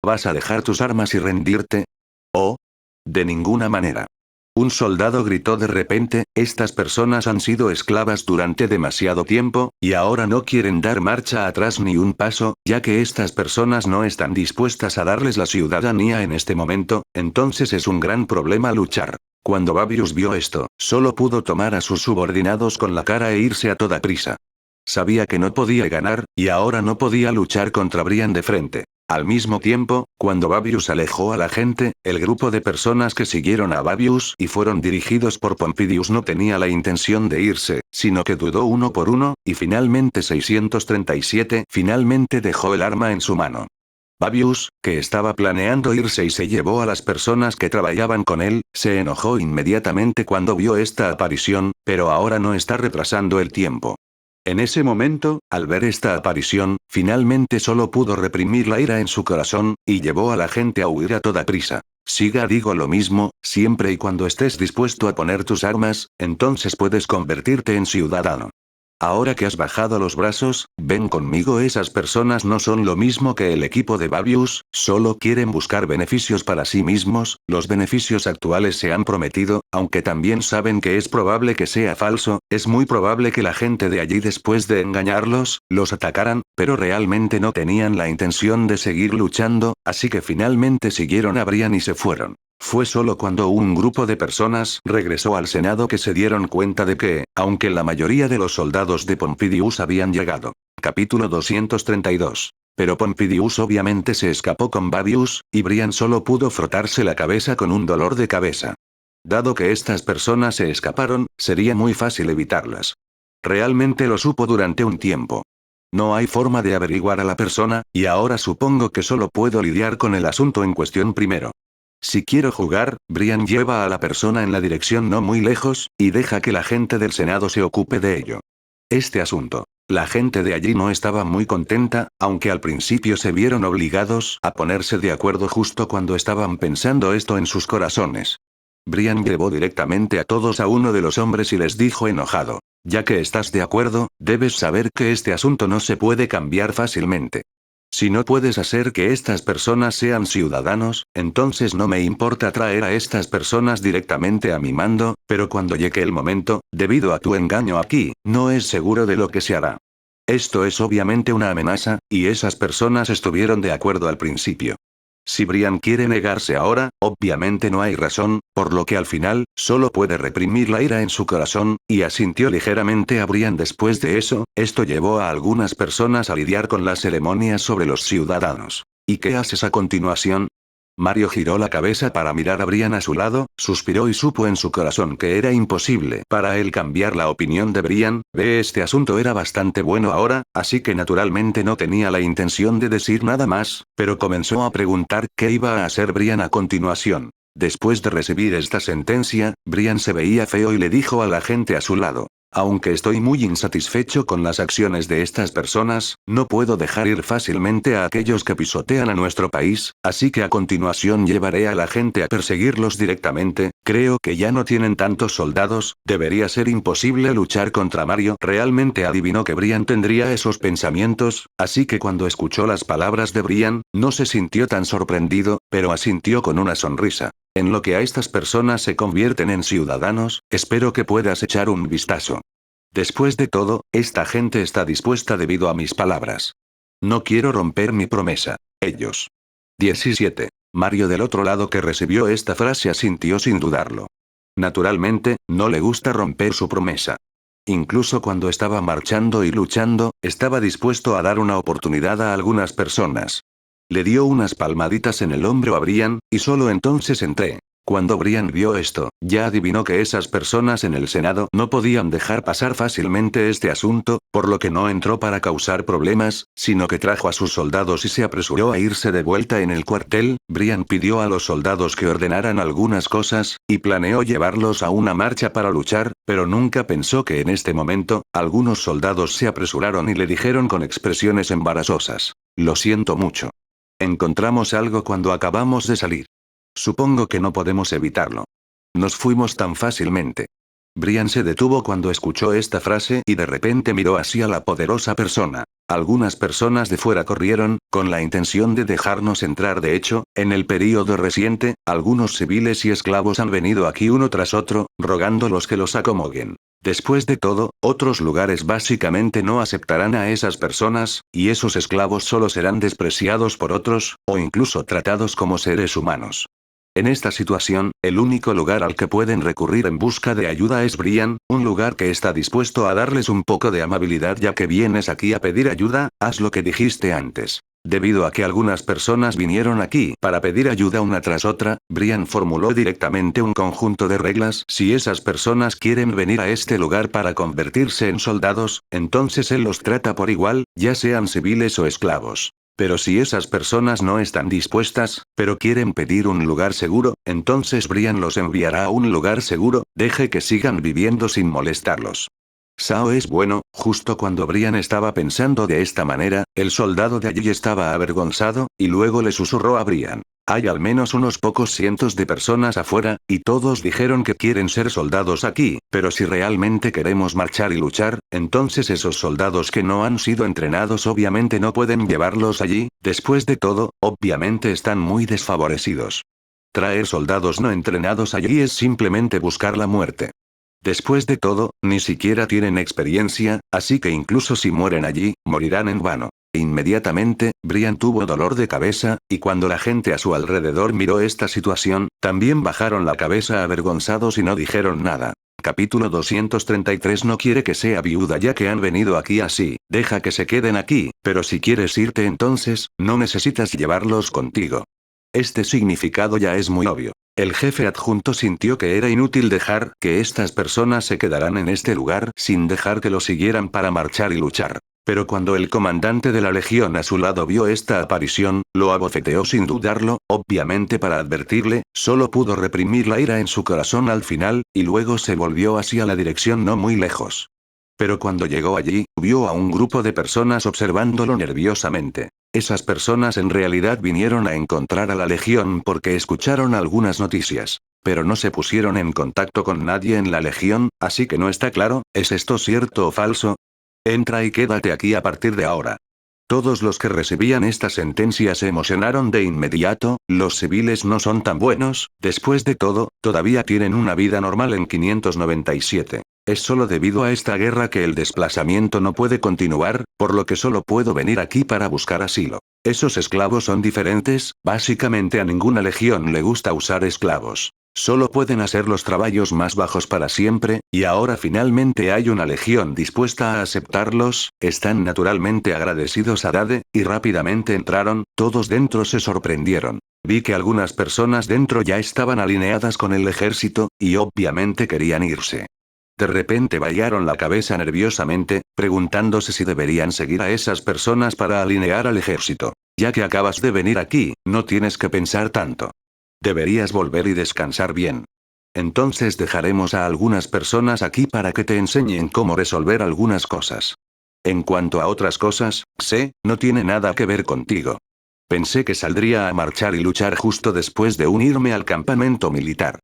¿Vas a dejar tus armas y rendirte? ¿Oh? De ninguna manera. Un soldado gritó de repente, estas personas han sido esclavas durante demasiado tiempo, y ahora no quieren dar marcha atrás ni un paso, ya que estas personas no están dispuestas a darles la ciudadanía en este momento, entonces es un gran problema luchar. Cuando Babius vio esto, solo pudo tomar a sus subordinados con la cara e irse a toda prisa. Sabía que no podía ganar, y ahora no podía luchar contra Brian de frente. Al mismo tiempo, cuando Babius alejó a la gente, el grupo de personas que siguieron a Babius y fueron dirigidos por Pompidus no tenía la intención de irse, sino que dudó uno por uno, y finalmente 637 finalmente dejó el arma en su mano. Babius, que estaba planeando irse y se llevó a las personas que trabajaban con él, se enojó inmediatamente cuando vio esta aparición, pero ahora no está retrasando el tiempo. En ese momento, al ver esta aparición, finalmente solo pudo reprimir la ira en su corazón, y llevó a la gente a huir a toda prisa. Digo lo mismo, siempre y cuando estés dispuesto a poner tus armas, entonces puedes convertirte en ciudadano. Ahora que has bajado los brazos, ven conmigo. Esas personas no son lo mismo que el equipo de Babius, solo quieren buscar beneficios para sí mismos, los beneficios actuales se han prometido, aunque también saben que es probable que sea falso, es muy probable que la gente de allí después de engañarlos, los atacaran, pero realmente no tenían la intención de seguir luchando, así que finalmente siguieron a Brian y se fueron. Fue solo cuando un grupo de personas regresó al Senado que se dieron cuenta de que, aunque la mayoría de los soldados de Pompidus habían llegado. Capítulo 232. Pero Pompidus obviamente se escapó con Babius, y Brian solo pudo frotarse la cabeza con un dolor de cabeza. Dado que estas personas se escaparon, sería muy fácil evitarlas. Realmente lo supo durante un tiempo. No hay forma de averiguar a la persona, y ahora supongo que solo puedo lidiar con el asunto en cuestión primero. Si quiero jugar, Brian lleva a la persona en la dirección no muy lejos, y deja que la gente del Senado se ocupe de ello. Este asunto. La gente de allí no estaba muy contenta, aunque al principio se vieron obligados a ponerse de acuerdo justo cuando estaban pensando esto en sus corazones. Brian llevó directamente a todos a uno de los hombres y les dijo enojado: ya que estás de acuerdo, debes saber que este asunto no se puede cambiar fácilmente. Si no puedes hacer que estas personas sean ciudadanos, entonces no me importa traer a estas personas directamente a mi mando, pero cuando llegue el momento, debido a tu engaño aquí, no es seguro de lo que se hará. Esto es obviamente una amenaza, y esas personas estuvieron de acuerdo al principio. Si Brian quiere negarse ahora, obviamente no hay razón, por lo que al final, solo puede reprimir la ira en su corazón, y asintió ligeramente a Brian. Después de eso, esto llevó a algunas personas a lidiar con las ceremonias sobre los ciudadanos. ¿Y qué haces a continuación? Mario giró la cabeza para mirar a Brian a su lado, suspiró y supo en su corazón que era imposible para él cambiar la opinión de Brian. Este asunto era bastante bueno ahora, así que naturalmente no tenía la intención de decir nada más, pero comenzó a preguntar qué iba a hacer Brian a continuación. Después de recibir esta sentencia, Brian se veía feo y le dijo a la gente a su lado: aunque estoy muy insatisfecho con las acciones de estas personas, no puedo dejar ir fácilmente a aquellos que pisotean a nuestro país, así que a continuación llevaré a la gente a perseguirlos directamente. Creo que ya no tienen tantos soldados, debería ser imposible luchar contra Mario. Realmente adivinó que Brian tendría esos pensamientos, así que cuando escuchó las palabras de Brian, no se sintió tan sorprendido, pero asintió con una sonrisa. En lo que a estas personas se convierten en ciudadanos, espero que puedas echar un vistazo. Después de todo, esta gente está dispuesta debido a mis palabras. No quiero romper mi promesa. Ellos. 17. Mario del otro lado que recibió esta frase asintió sin dudarlo. Naturalmente, no le gusta romper su promesa. Incluso cuando estaba marchando y luchando, estaba dispuesto a dar una oportunidad a algunas personas. Le dio unas palmaditas en el hombro a Brian, y solo entonces entré. Cuando Brian vio esto, ya adivinó que esas personas en el Senado no podían dejar pasar fácilmente este asunto, por lo que no entró para causar problemas, sino que trajo a sus soldados y se apresuró a irse de vuelta en el cuartel. Brian pidió a los soldados que ordenaran algunas cosas, y planeó llevarlos a una marcha para luchar, pero nunca pensó que en este momento, algunos soldados se apresuraron y le dijeron con expresiones embarazosas: lo siento mucho. Encontramos algo cuando acabamos de salir. Supongo que no podemos evitarlo. Nos fuimos tan fácilmente. Brian se detuvo cuando escuchó esta frase y de repente miró hacia la poderosa persona. Algunas personas de fuera corrieron, con la intención de dejarnos entrar. De hecho, en el período reciente, algunos civiles y esclavos han venido aquí uno tras otro, rogándolos que los acomoden. Después de todo, otros lugares básicamente no aceptarán a esas personas, y esos esclavos solo serán despreciados por otros, o incluso tratados como seres humanos. En esta situación, el único lugar al que pueden recurrir en busca de ayuda es Brian, un lugar que está dispuesto a darles un poco de amabilidad. Ya que vienes aquí a pedir ayuda, haz lo que dijiste antes. Debido a que algunas personas vinieron aquí para pedir ayuda una tras otra, Brian formuló directamente un conjunto de reglas. Si esas personas quieren venir a este lugar para convertirse en soldados, entonces él los trata por igual, ya sean civiles o esclavos. Pero si esas personas no están dispuestas, pero quieren pedir un lugar seguro, entonces Brian los enviará a un lugar seguro, deje que sigan viviendo sin molestarlos. Sao es bueno. Justo cuando Brian estaba pensando de esta manera, el soldado de allí estaba avergonzado, y luego le susurró a Brian: hay al menos unos pocos cientos de personas afuera, y todos dijeron que quieren ser soldados aquí, pero si realmente queremos marchar y luchar, entonces esos soldados que no han sido entrenados obviamente no pueden llevarlos allí. Después de todo, obviamente están muy desfavorecidos. Traer soldados no entrenados allí es simplemente buscar la muerte. Después de todo, ni siquiera tienen experiencia, así que incluso si mueren allí, morirán en vano. Inmediatamente, Brian tuvo dolor de cabeza, y cuando la gente a su alrededor miró esta situación, también bajaron la cabeza avergonzados y no dijeron nada. Capítulo 233. No quiere que sea viuda ya que han venido aquí así, deja que se queden aquí, pero si quieres irte entonces, no necesitas llevarlos contigo. Este significado ya es muy obvio. El jefe adjunto sintió que era inútil dejar que estas personas se quedaran en este lugar sin dejar que lo siguieran para marchar y luchar. Pero cuando el comandante de la legión a su lado vio esta aparición, lo abofeteó sin dudarlo, obviamente para advertirle, solo pudo reprimir la ira en su corazón al final, y luego se volvió hacia la dirección no muy lejos. Pero cuando llegó allí, vio a un grupo de personas observándolo nerviosamente. Esas personas en realidad vinieron a encontrar a la legión porque escucharon algunas noticias. Pero no se pusieron en contacto con nadie en la legión, así que no está claro, ¿es esto cierto o falso? Entra y quédate aquí a partir de ahora. Todos los que recibían esta sentencia se emocionaron de inmediato, los civiles no son tan buenos, después de todo, todavía tienen una vida normal en 597. Es solo debido a esta guerra que el desplazamiento no puede continuar, por lo que solo puedo venir aquí para buscar asilo. Esos esclavos son diferentes, básicamente a ninguna legión le gusta usar esclavos. Solo pueden hacer los trabajos más bajos para siempre, y ahora finalmente hay una legión dispuesta a aceptarlos, están naturalmente agradecidos a Dade, y rápidamente entraron, todos dentro se sorprendieron. Vi que algunas personas dentro ya estaban alineadas con el ejército, y obviamente querían irse. De repente bailaron la cabeza nerviosamente, preguntándose si deberían seguir a esas personas para alinear al ejército. Ya que acabas de venir aquí, no tienes que pensar tanto. Deberías volver y descansar bien. Entonces dejaremos a algunas personas aquí para que te enseñen cómo resolver algunas cosas. En cuanto a otras cosas, no tiene nada que ver contigo. Pensé que saldría a marchar y luchar justo después de unirme al campamento militar.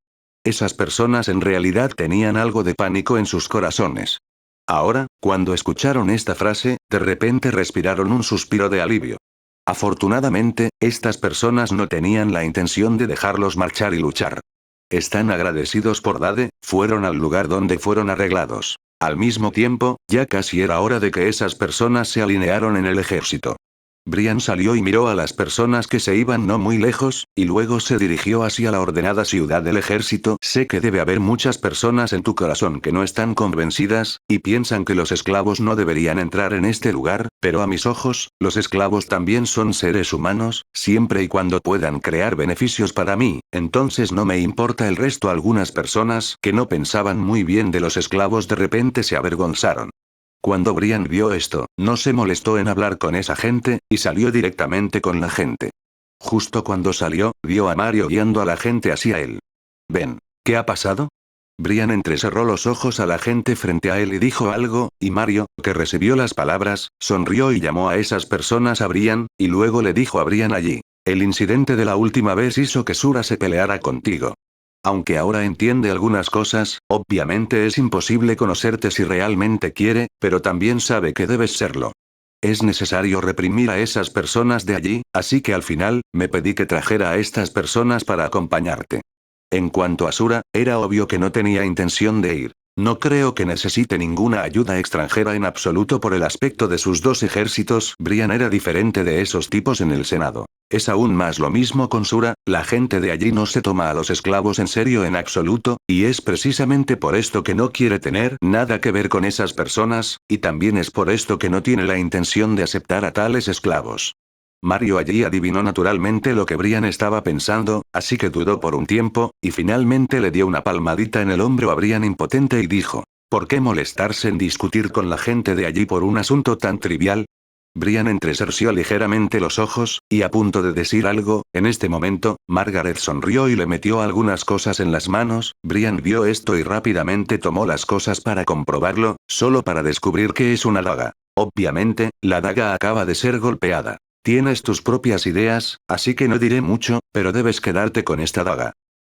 Esas personas en realidad tenían algo de pánico en sus corazones. Ahora, cuando escucharon esta frase, de repente respiraron un suspiro de alivio. Afortunadamente, estas personas no tenían la intención de dejarlos marchar y luchar. Están agradecidos por Dade, fueron al lugar donde fueron arreglados. Al mismo tiempo, ya casi era hora de que esas personas se alinearon en el ejército. Brian salió y miró a las personas que se iban no muy lejos, y luego se dirigió hacia la ordenada ciudad del ejército. Sé que debe haber muchas personas en tu corazón que no están convencidas, y piensan que los esclavos no deberían entrar en este lugar, pero a mis ojos, los esclavos también son seres humanos, siempre y cuando puedan crear beneficios para mí, entonces no me importa el resto. Algunas personas que no pensaban muy bien de los esclavos de repente se avergonzaron. Cuando Brian vio esto, no se molestó en hablar con esa gente, y salió directamente con la gente. Justo cuando salió, vio a Mario guiando a la gente hacia él. Ven, ¿qué ha pasado? Brian entrecerró los ojos a la gente frente a él y dijo algo, y Mario, que recibió las palabras, sonrió y llamó a esas personas a Brian, y luego le dijo a Brian allí. El incidente de la última vez hizo que Sura se peleara contigo. Aunque ahora entiende algunas cosas, obviamente es imposible conocerte si realmente quiere, pero también sabe que debes serlo. Es necesario reprimir a esas personas de allí, así que al final, me pedí que trajera a estas personas para acompañarte. En cuanto a Sura, era obvio que no tenía intención de ir. No creo que necesite ninguna ayuda extranjera en absoluto por el aspecto de sus dos ejércitos. Brian era diferente de esos tipos en el Senado. Es aún más lo mismo con Sura, la gente de allí no se toma a los esclavos en serio en absoluto, y es precisamente por esto que no quiere tener nada que ver con esas personas, y también es por esto que no tiene la intención de aceptar a tales esclavos. Mario allí adivinó naturalmente lo que Brian estaba pensando, así que dudó por un tiempo, y finalmente le dio una palmadita en el hombro a Brian impotente y dijo, ¿por qué molestarse en discutir con la gente de allí por un asunto tan trivial? Brian entrecerció ligeramente los ojos, y a punto de decir algo, en este momento, Margaret sonrió y le metió algunas cosas en las manos. Brian vio esto y rápidamente tomó las cosas para comprobarlo, solo para descubrir que es una daga. Obviamente, la daga acaba de ser golpeada. Tienes tus propias ideas, así que no diré mucho, pero debes quedarte con esta daga.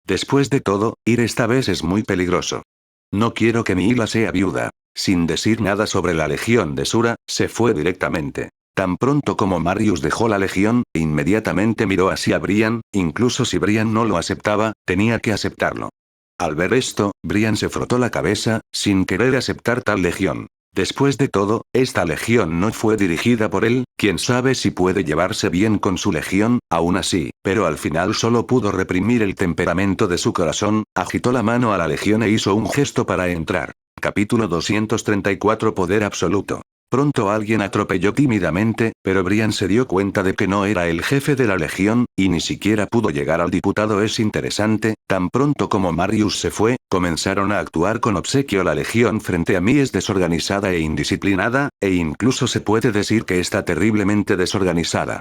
Después de todo, ir esta vez es muy peligroso. No quiero que mi Hila sea viuda. Sin decir nada sobre la legión de Sura, se fue directamente. Tan pronto como Marius dejó la legión, inmediatamente miró hacia Brian, incluso si Brian no lo aceptaba, tenía que aceptarlo. Al ver esto, Brian se frotó la cabeza, sin querer aceptar tal legión. Después de todo, esta legión no fue dirigida por él, quién sabe si puede llevarse bien con su legión, aún así, pero al final solo pudo reprimir el temperamento de su corazón, agitó la mano a la legión e hizo un gesto para entrar. Capítulo 234 Poder absoluto. Pronto alguien atropelló tímidamente, pero Brian se dio cuenta de que no era el jefe de la legión, y ni siquiera pudo llegar al diputado. Es interesante, tan pronto como Marius se fue, comenzaron a actuar con obsequio. La legión frente a mí es desorganizada e indisciplinada, e incluso se puede decir que está terriblemente desorganizada.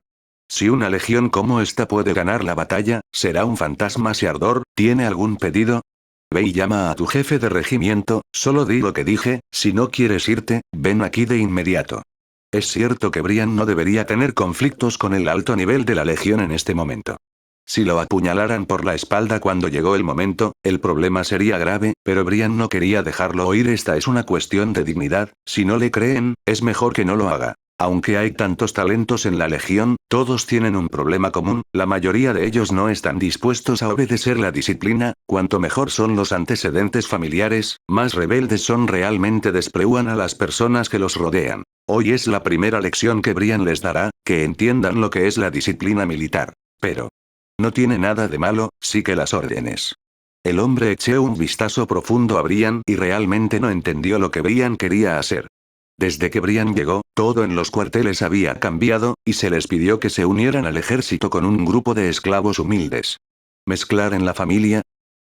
Si una legión como esta puede ganar la batalla, será un fantasma Seardor. ¿Tiene algún pedido? Ve y llama a tu jefe de regimiento, solo di lo que dije, si no quieres irte, ven aquí de inmediato. Es cierto que Brian no debería tener conflictos con el alto nivel de la legión en este momento. Si lo apuñalaran por la espalda cuando llegó el momento, el problema sería grave, pero Brian no quería dejarlo oír. Esta es una cuestión de dignidad, si no le creen, es mejor que no lo haga. Aunque hay tantos talentos en la legión, todos tienen un problema común, la mayoría de ellos no están dispuestos a obedecer la disciplina. Cuanto mejor son los antecedentes familiares, más rebeldes son realmente. Desprecian a las personas que los rodean. Hoy es la primera lección que Brian les dará, que entiendan lo que es la disciplina militar. Pero no tiene nada de malo, sí que las órdenes. El hombre echó un vistazo profundo a Brian y realmente no entendió lo que Brian quería hacer. Desde que Brian llegó, todo en los cuarteles había cambiado, y se les pidió que se unieran al ejército con un grupo de esclavos humildes. ¿Mezclar en la familia?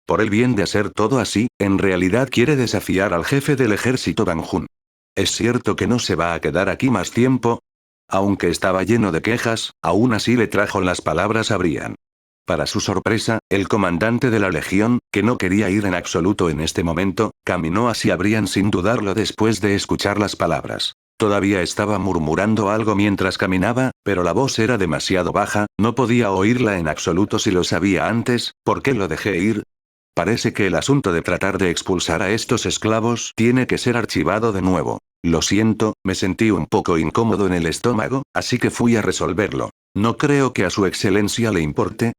Por el bien de hacer todo así, en realidad quiere desafiar al jefe del ejército Ban Jun. ¿Es cierto que no se va a quedar aquí más tiempo? Aunque estaba lleno de quejas, aún así le trajo las palabras a Brian. Para su sorpresa, el comandante de la legión, que no quería ir en absoluto en este momento, caminó hacia Brian sin dudarlo después de escuchar las palabras. Todavía estaba murmurando algo mientras caminaba, pero la voz era demasiado baja, no podía oírla en absoluto. Si lo sabía antes, ¿por qué lo dejé ir? Parece que el asunto de tratar de expulsar a estos esclavos tiene que ser archivado de nuevo. Lo siento, me sentí un poco incómodo en el estómago, así que fui a resolverlo. No creo que a su excelencia le importe.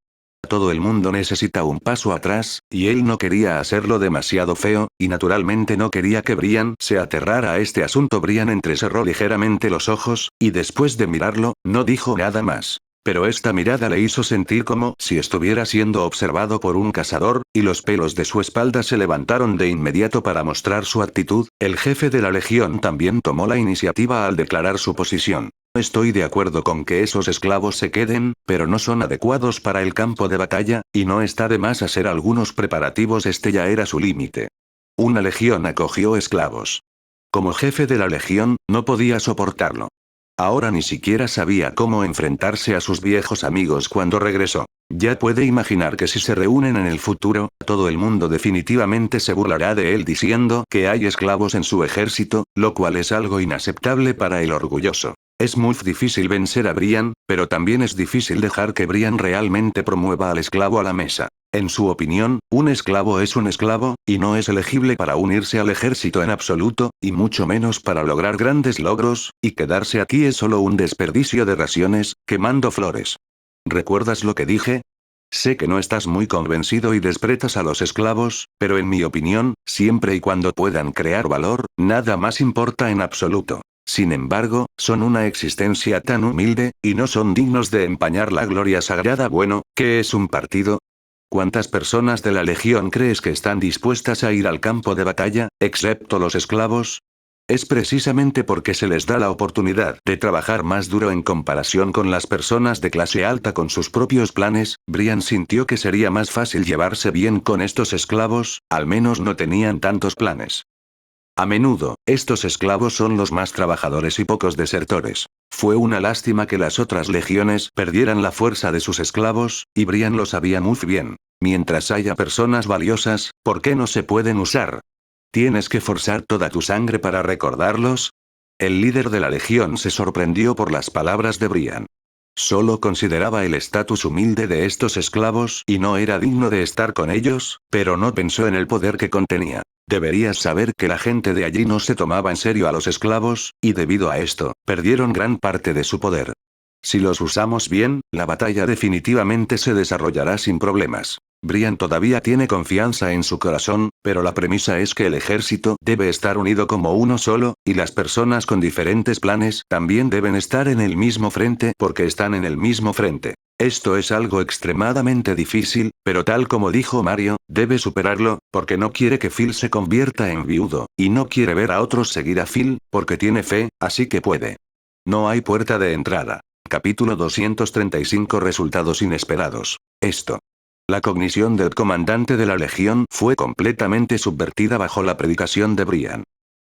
Todo el mundo necesita un paso atrás, y él no quería hacerlo demasiado feo, y naturalmente no quería que Brian se aterrara a este asunto. Brian entrecerró ligeramente los ojos, y después de mirarlo, no dijo nada más. Pero esta mirada le hizo sentir como si estuviera siendo observado por un cazador, y los pelos de su espalda se levantaron de inmediato para mostrar su actitud. El jefe de la legión también tomó la iniciativa al declarar su posición. Estoy de acuerdo con que esos esclavos se queden, pero no son adecuados para el campo de batalla, y no está de más hacer algunos preparativos. Este ya era su límite. Una legión acogió esclavos. Como jefe de la legión, no podía soportarlo. Ahora ni siquiera sabía cómo enfrentarse a sus viejos amigos cuando regresó. Ya puede imaginar que si se reúnen en el futuro, todo el mundo definitivamente se burlará de él diciendo que hay esclavos en su ejército, lo cual es algo inaceptable para el orgulloso. Es muy difícil vencer a Brian, pero también es difícil dejar que Brian realmente promueva al esclavo a la mesa. En su opinión, un esclavo es un esclavo, y no es elegible para unirse al ejército en absoluto, y mucho menos para lograr grandes logros, y quedarse aquí es solo un desperdicio de raciones, quemando flores. ¿Recuerdas lo que dije? Sé que no estás muy convencido y desprecias a los esclavos, pero en mi opinión, siempre y cuando puedan crear valor, nada más importa en absoluto. Sin embargo, son una existencia tan humilde, y no son dignos de empañar la gloria sagrada. Bueno, ¿qué es un partido? ¿Cuántas personas de la legión crees que están dispuestas a ir al campo de batalla, excepto los esclavos? Es precisamente porque se les da la oportunidad de trabajar más duro en comparación con las personas de clase alta con sus propios planes. Brian sintió que sería más fácil llevarse bien con estos esclavos, al menos no tenían tantos planes. A menudo, estos esclavos son los más trabajadores y pocos desertores. Fue una lástima que las otras legiones perdieran la fuerza de sus esclavos, y Brian lo sabía muy bien. Mientras haya personas valiosas, ¿por qué no se pueden usar? ¿Tienes que forzar toda tu sangre para recordarlos? El líder de la legión se sorprendió por las palabras de Brian. Solo consideraba el estatus humilde de estos esclavos y no era digno de estar con ellos, pero no pensó en el poder que contenía. Deberías saber que la gente de allí no se tomaba en serio a los esclavos, y debido a esto, perdieron gran parte de su poder. Si los usamos bien, la batalla definitivamente se desarrollará sin problemas. Brian todavía tiene confianza en su corazón, pero la premisa es que el ejército debe estar unido como uno solo, y las personas con diferentes planes también deben estar en el mismo frente porque están en el mismo frente. Esto es algo extremadamente difícil, pero tal como dijo Mario, debe superarlo, porque no quiere que Phil se convierta en viudo, y no quiere ver a otros seguir a Phil, porque tiene fe, así que puede. No hay puerta de entrada. Capítulo 235 Resultados inesperados. Esto. La cognición del comandante de la Legión fue completamente subvertida bajo la predicación de Brian.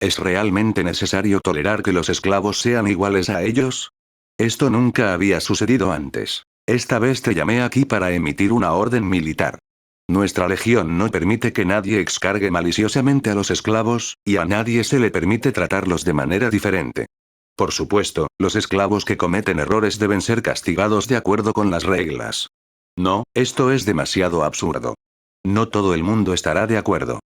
¿Es realmente necesario tolerar que los esclavos sean iguales a ellos? Esto nunca había sucedido antes. Esta vez te llamé aquí para emitir una orden militar. Nuestra legión no permite que nadie excargue maliciosamente a los esclavos, y a nadie se le permite tratarlos de manera diferente. Por supuesto, los esclavos que cometen errores deben ser castigados de acuerdo con las reglas. No, esto es demasiado absurdo. No todo el mundo estará de acuerdo.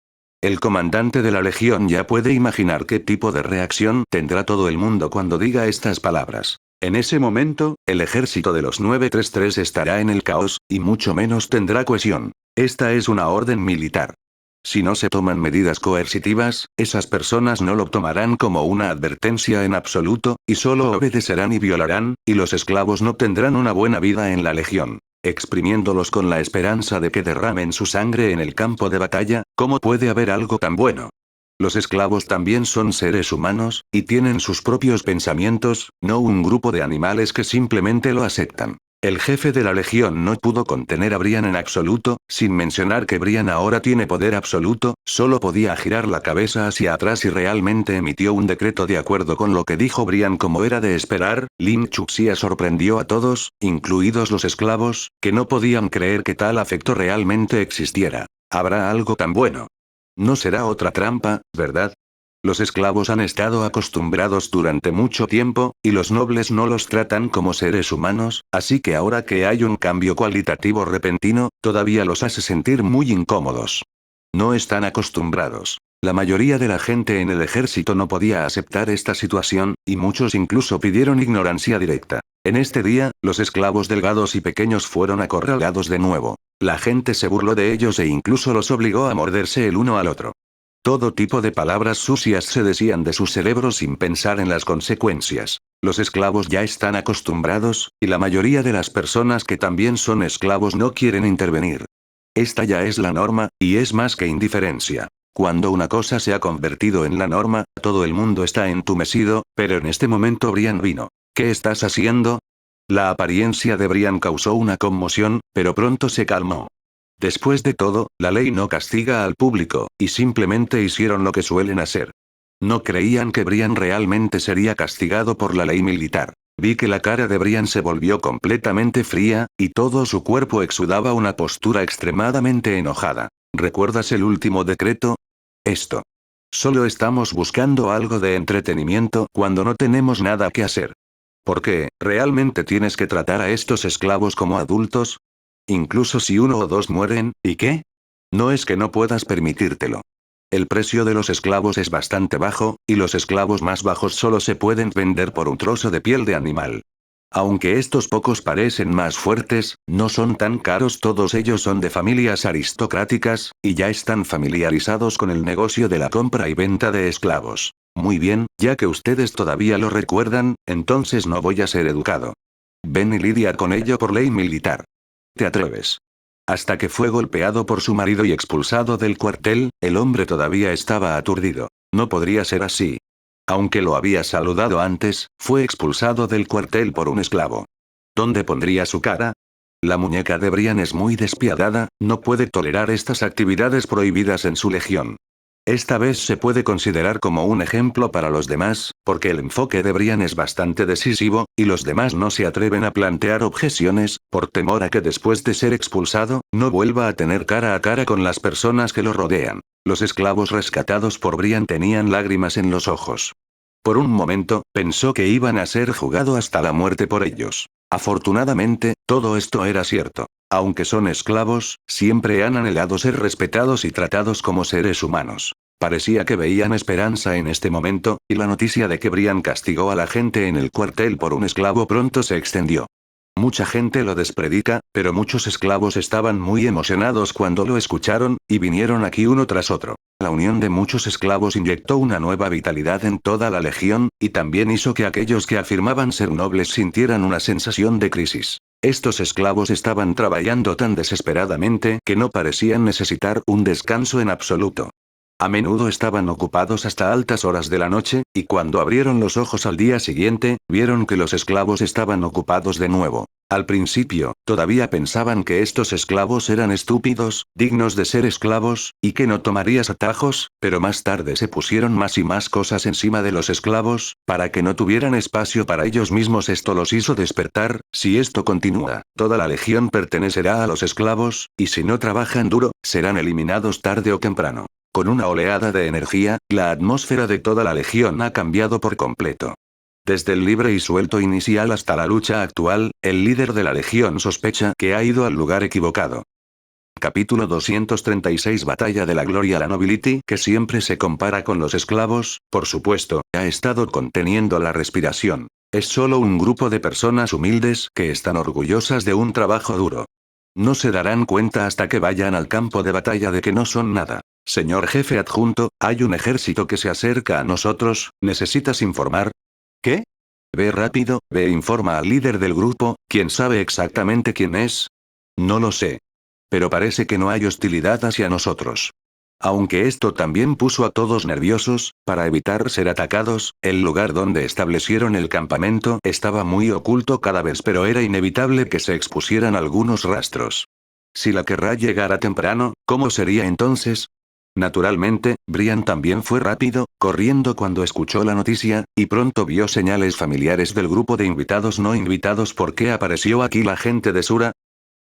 El comandante de la legión ya puede imaginar qué tipo de reacción tendrá todo el mundo cuando diga estas palabras. En ese momento, el ejército de los 933 estará en el caos, y mucho menos tendrá cohesión. Esta es una orden militar. Si no se toman medidas coercitivas, esas personas no lo tomarán como una advertencia en absoluto, y solo obedecerán y violarán, y los esclavos no tendrán una buena vida en la legión. Exprimiéndolos con la esperanza de que derramen su sangre en el campo de batalla, ¿cómo puede haber algo tan bueno? Los esclavos también son seres humanos, y tienen sus propios pensamientos, no un grupo de animales que simplemente lo aceptan. El jefe de la legión no pudo contener a Brian en absoluto, sin mencionar que Brian ahora tiene poder absoluto, solo podía girar la cabeza hacia atrás y realmente emitió un decreto de acuerdo con lo que dijo Brian como era de esperar. Lim Chuxia sorprendió a todos, incluidos los esclavos, que no podían creer que tal afecto realmente existiera. ¿Habrá algo tan bueno? No será otra trampa, ¿verdad? Los esclavos han estado acostumbrados durante mucho tiempo, y los nobles no los tratan como seres humanos, así que ahora que hay un cambio cualitativo repentino, todavía los hace sentir muy incómodos. No están acostumbrados. La mayoría de la gente en el ejército no podía aceptar esta situación, y muchos incluso pidieron ignorancia directa. En este día, los esclavos delgados y pequeños fueron acorralados de nuevo. La gente se burló de ellos e incluso los obligó a morderse el uno al otro. Todo tipo de palabras sucias se decían de su cerebro sin pensar en las consecuencias. Los esclavos ya están acostumbrados, y la mayoría de las personas que también son esclavos no quieren intervenir. Esta ya es la norma, y es más que indiferencia. Cuando una cosa se ha convertido en la norma, todo el mundo está entumecido, pero en este momento Brian vino. ¿Qué estás haciendo? La apariencia de Brian causó una conmoción, pero pronto se calmó. Después de todo, la ley no castiga al público, y simplemente hicieron lo que suelen hacer. No creían que Brian realmente sería castigado por la ley militar. Vi que la cara de Brian se volvió completamente fría, y todo su cuerpo exudaba una postura extremadamente enojada. ¿Recuerdas el último decreto? Esto. Solo estamos buscando algo de entretenimiento cuando no tenemos nada que hacer. ¿Por qué, realmente tienes que tratar a estos esclavos como adultos? Incluso si uno o dos mueren, ¿y qué? No es que no puedas permitírtelo. El precio de los esclavos es bastante bajo, y los esclavos más bajos solo se pueden vender por un trozo de piel de animal. Aunque estos pocos parecen más fuertes, no son tan caros, todos ellos son de familias aristocráticas, y ya están familiarizados con el negocio de la compra y venta de esclavos. Muy bien, ya que ustedes todavía lo recuerdan, entonces no voy a ser educado. Ven y lidia con ello por ley militar. ¿Te atreves? Hasta que fue golpeado por su marido y expulsado del cuartel, el hombre todavía estaba aturdido. No podría ser así. Aunque lo había saludado antes, fue expulsado del cuartel por un esclavo. ¿Dónde pondría su cara? La muñeca de Brian es muy despiadada, no puede tolerar estas actividades prohibidas en su legión. Esta vez se puede considerar como un ejemplo para los demás, porque el enfoque de Brian es bastante decisivo, y los demás no se atreven a plantear objeciones, por temor a que después de ser expulsado, no vuelva a tener cara a cara con las personas que lo rodean. Los esclavos rescatados por Brian tenían lágrimas en los ojos. Por un momento, pensó que iban a ser juzgados hasta la muerte por ellos. Afortunadamente, todo esto era cierto. Aunque son esclavos, siempre han anhelado ser respetados y tratados como seres humanos. Parecía que veían esperanza en este momento, y la noticia de que Brian castigó a la gente en el cuartel por un esclavo pronto se extendió. Mucha gente lo despredica, pero muchos esclavos estaban muy emocionados cuando lo escucharon, y vinieron aquí uno tras otro. La unión de muchos esclavos inyectó una nueva vitalidad en toda la legión, y también hizo que aquellos que afirmaban ser nobles sintieran una sensación de crisis. Estos esclavos estaban trabajando tan desesperadamente que no parecían necesitar un descanso en absoluto. A menudo estaban ocupados hasta altas horas de la noche, y cuando abrieron los ojos al día siguiente, vieron que los esclavos estaban ocupados de nuevo. Al principio, todavía pensaban que estos esclavos eran estúpidos, dignos de ser esclavos, y que no tomarías atajos, pero más tarde se pusieron más y más cosas encima de los esclavos, para que no tuvieran espacio para ellos mismos. Esto los hizo despertar. Si esto continúa, toda la legión pertenecerá a los esclavos, y si no trabajan duro, serán eliminados tarde o temprano. Con una oleada de energía, la atmósfera de toda la legión ha cambiado por completo. Desde el libre y suelto inicial hasta la lucha actual, el líder de la legión sospecha que ha ido al lugar equivocado. Capítulo 236 Batalla de la Gloria. La Nobility, que siempre se compara con los esclavos, por supuesto, ha estado conteniendo la respiración. Es solo un grupo de personas humildes que están orgullosas de un trabajo duro. No se darán cuenta hasta que vayan al campo de batalla de que no son nada. Señor jefe adjunto, hay un ejército que se acerca a nosotros, ¿necesitas informar? ¿Qué? Ve rápido, ve e informa al líder del grupo. ¿Quién sabe exactamente quién es? No lo sé. Pero parece que no hay hostilidad hacia nosotros. Aunque esto también puso a todos nerviosos, para evitar ser atacados, el lugar donde establecieron el campamento estaba muy oculto cada vez, pero era inevitable que se expusieran algunos rastros. Si la querrá llegara temprano, ¿cómo sería entonces? Naturalmente, Brian también fue rápido, corriendo cuando escuchó la noticia, y pronto vio señales familiares del grupo de invitados no invitados. ¿Por qué apareció aquí la gente de Sura?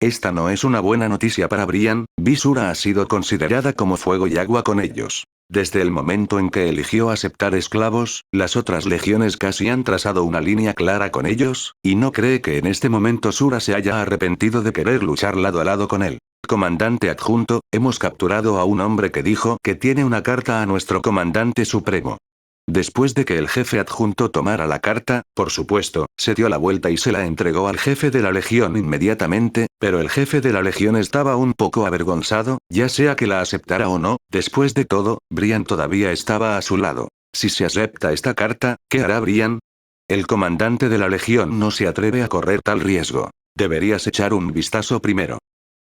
Esta no es una buena noticia para Brian. Sura ha sido considerada como fuego y agua con ellos. Desde el momento en que eligió aceptar esclavos, las otras legiones casi han trazado una línea clara con ellos, y no cree que en este momento Sura se haya arrepentido de querer luchar lado a lado con él. Comandante adjunto, hemos capturado a un hombre que dijo que tiene una carta a nuestro comandante supremo. Después de que el jefe adjunto tomara la carta, por supuesto, se dio la vuelta y se la entregó al jefe de la legión inmediatamente, pero el jefe de la legión estaba un poco avergonzado, ya sea que la aceptara o no. Después de todo, Brian todavía estaba a su lado. Si se acepta esta carta, ¿qué hará Brian? El comandante de la legión no se atreve a correr tal riesgo. Deberías echar un vistazo primero.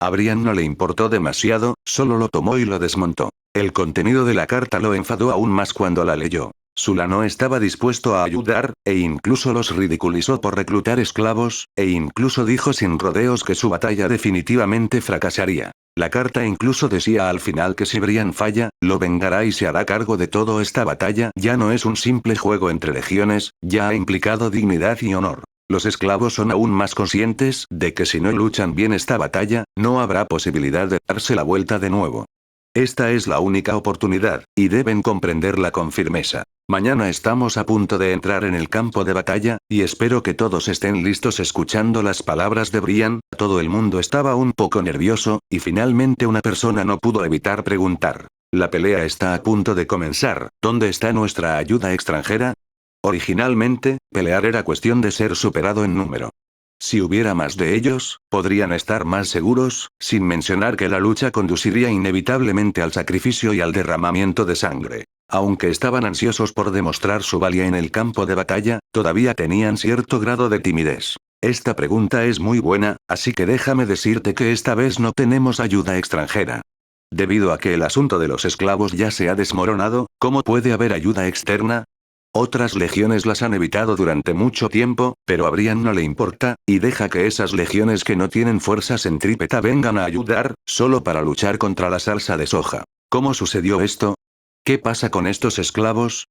A Brian no le importó demasiado, solo lo tomó y lo desmontó. El contenido de la carta lo enfadó aún más cuando la leyó. Sula no estaba dispuesto a ayudar, e incluso los ridiculizó por reclutar esclavos, e incluso dijo sin rodeos que su batalla definitivamente fracasaría. La carta incluso decía al final que si Brian falla, lo vengará y se hará cargo de todo. Esta batalla ya no es un simple juego entre legiones, ya ha implicado dignidad y honor. Los esclavos son aún más conscientes de que si no luchan bien esta batalla, no habrá posibilidad de darse la vuelta de nuevo. Esta es la única oportunidad, y deben comprenderla con firmeza. Mañana estamos a punto de entrar en el campo de batalla, y espero que todos estén listos. Escuchando las palabras de Brian, todo el mundo estaba un poco nervioso, y finalmente una persona no pudo evitar preguntar. La pelea está a punto de comenzar, ¿dónde está nuestra ayuda extranjera? Originalmente, pelear era cuestión de ser superado en número. Si hubiera más de ellos, podrían estar más seguros, sin mencionar que la lucha conduciría inevitablemente al sacrificio y al derramamiento de sangre. Aunque estaban ansiosos por demostrar su valía en el campo de batalla, todavía tenían cierto grado de timidez. Esta pregunta es muy buena, así que déjame decirte que esta vez no tenemos ayuda extranjera. Debido a que el asunto de los esclavos ya se ha desmoronado, ¿cómo puede haber ayuda externa? Otras legiones las han evitado durante mucho tiempo, pero a Brian no le importa, y deja que esas legiones que no tienen fuerza centrípeta vengan a ayudar, solo para luchar contra la salsa de soja. ¿Cómo sucedió esto? ¿Qué pasa con estos esclavos?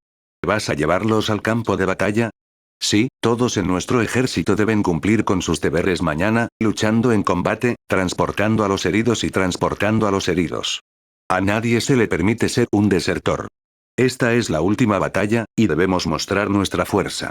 ¿Vas a llevarlos al campo de batalla? Sí, todos en nuestro ejército deben cumplir con sus deberes mañana, luchando en combate, transportando a los heridos y transportando a los heridos. A nadie se le permite ser un desertor. Esta es la última batalla, y debemos mostrar nuestra fuerza.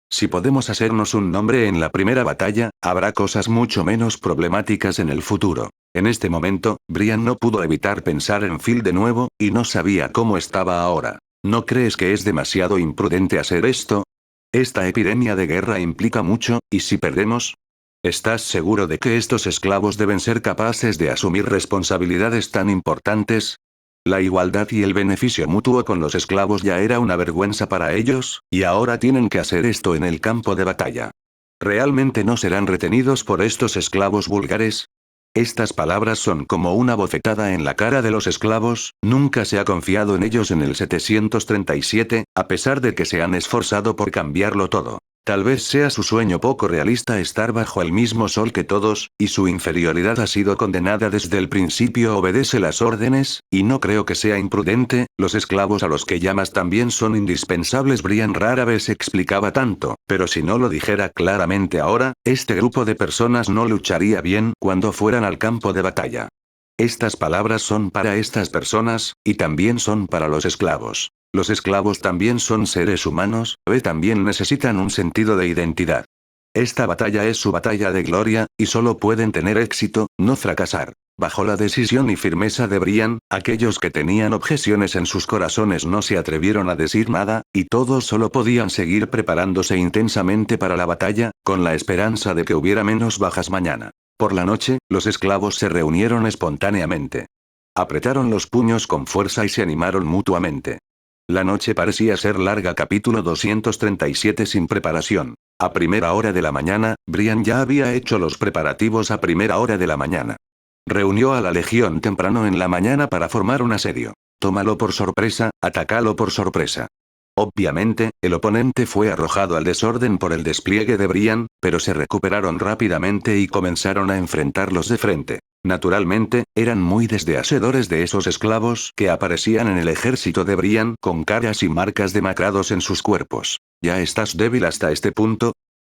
Si podemos hacernos un nombre en la primera batalla, habrá cosas mucho menos problemáticas en el futuro. En este momento, Brian no pudo evitar pensar en Phil de nuevo, y no sabía cómo estaba ahora. ¿No crees que es demasiado imprudente hacer esto? Esta epidemia de guerra implica mucho, ¿y si perdemos? ¿Estás seguro de que estos esclavos deben ser capaces de asumir responsabilidades tan importantes? La igualdad y el beneficio mutuo con los esclavos ya era una vergüenza para ellos, y ahora tienen que hacer esto en el campo de batalla. ¿Realmente no serán retenidos por estos esclavos vulgares? Estas palabras son como una bofetada en la cara de los esclavos, nunca se ha confiado en ellos en el 737, a pesar de que se han esforzado por cambiarlo todo. Tal vez sea su sueño poco realista estar bajo el mismo sol que todos, y su inferioridad ha sido condenada desde el principio. Obedece las órdenes, y no creo que sea imprudente, los esclavos a los que llamas también son indispensables. Brian rara vez explicaba tanto, pero si no lo dijera claramente ahora, este grupo de personas no lucharía bien cuando fueran al campo de batalla. Estas palabras son para estas personas, y también son para los esclavos. Los esclavos también son seres humanos, también necesitan un sentido de identidad. Esta batalla es su batalla de gloria, y solo pueden tener éxito, no fracasar. Bajo la decisión y firmeza de Brian, aquellos que tenían objeciones en sus corazones no se atrevieron a decir nada, y todos solo podían seguir preparándose intensamente para la batalla, con la esperanza de que hubiera menos bajas mañana. Por la noche, los esclavos se reunieron espontáneamente. Apretaron los puños con fuerza y se animaron mutuamente. La noche parecía ser larga. Capítulo 237. Sin preparación. A primera hora de la mañana, Brian ya había hecho los preparativos. A primera hora de la mañana. Reunió a la legión temprano en la mañana para formar un asedio. Tómalo por sorpresa, atácalo por sorpresa. Obviamente, el oponente fue arrojado al desorden por el despliegue de Brian, pero se recuperaron rápidamente y comenzaron a enfrentarlos de frente. Naturalmente, eran muy desdeasedores de esos esclavos que aparecían en el ejército de Brian con caras y marcas demacrados en sus cuerpos. ¿Ya estás débil hasta este punto?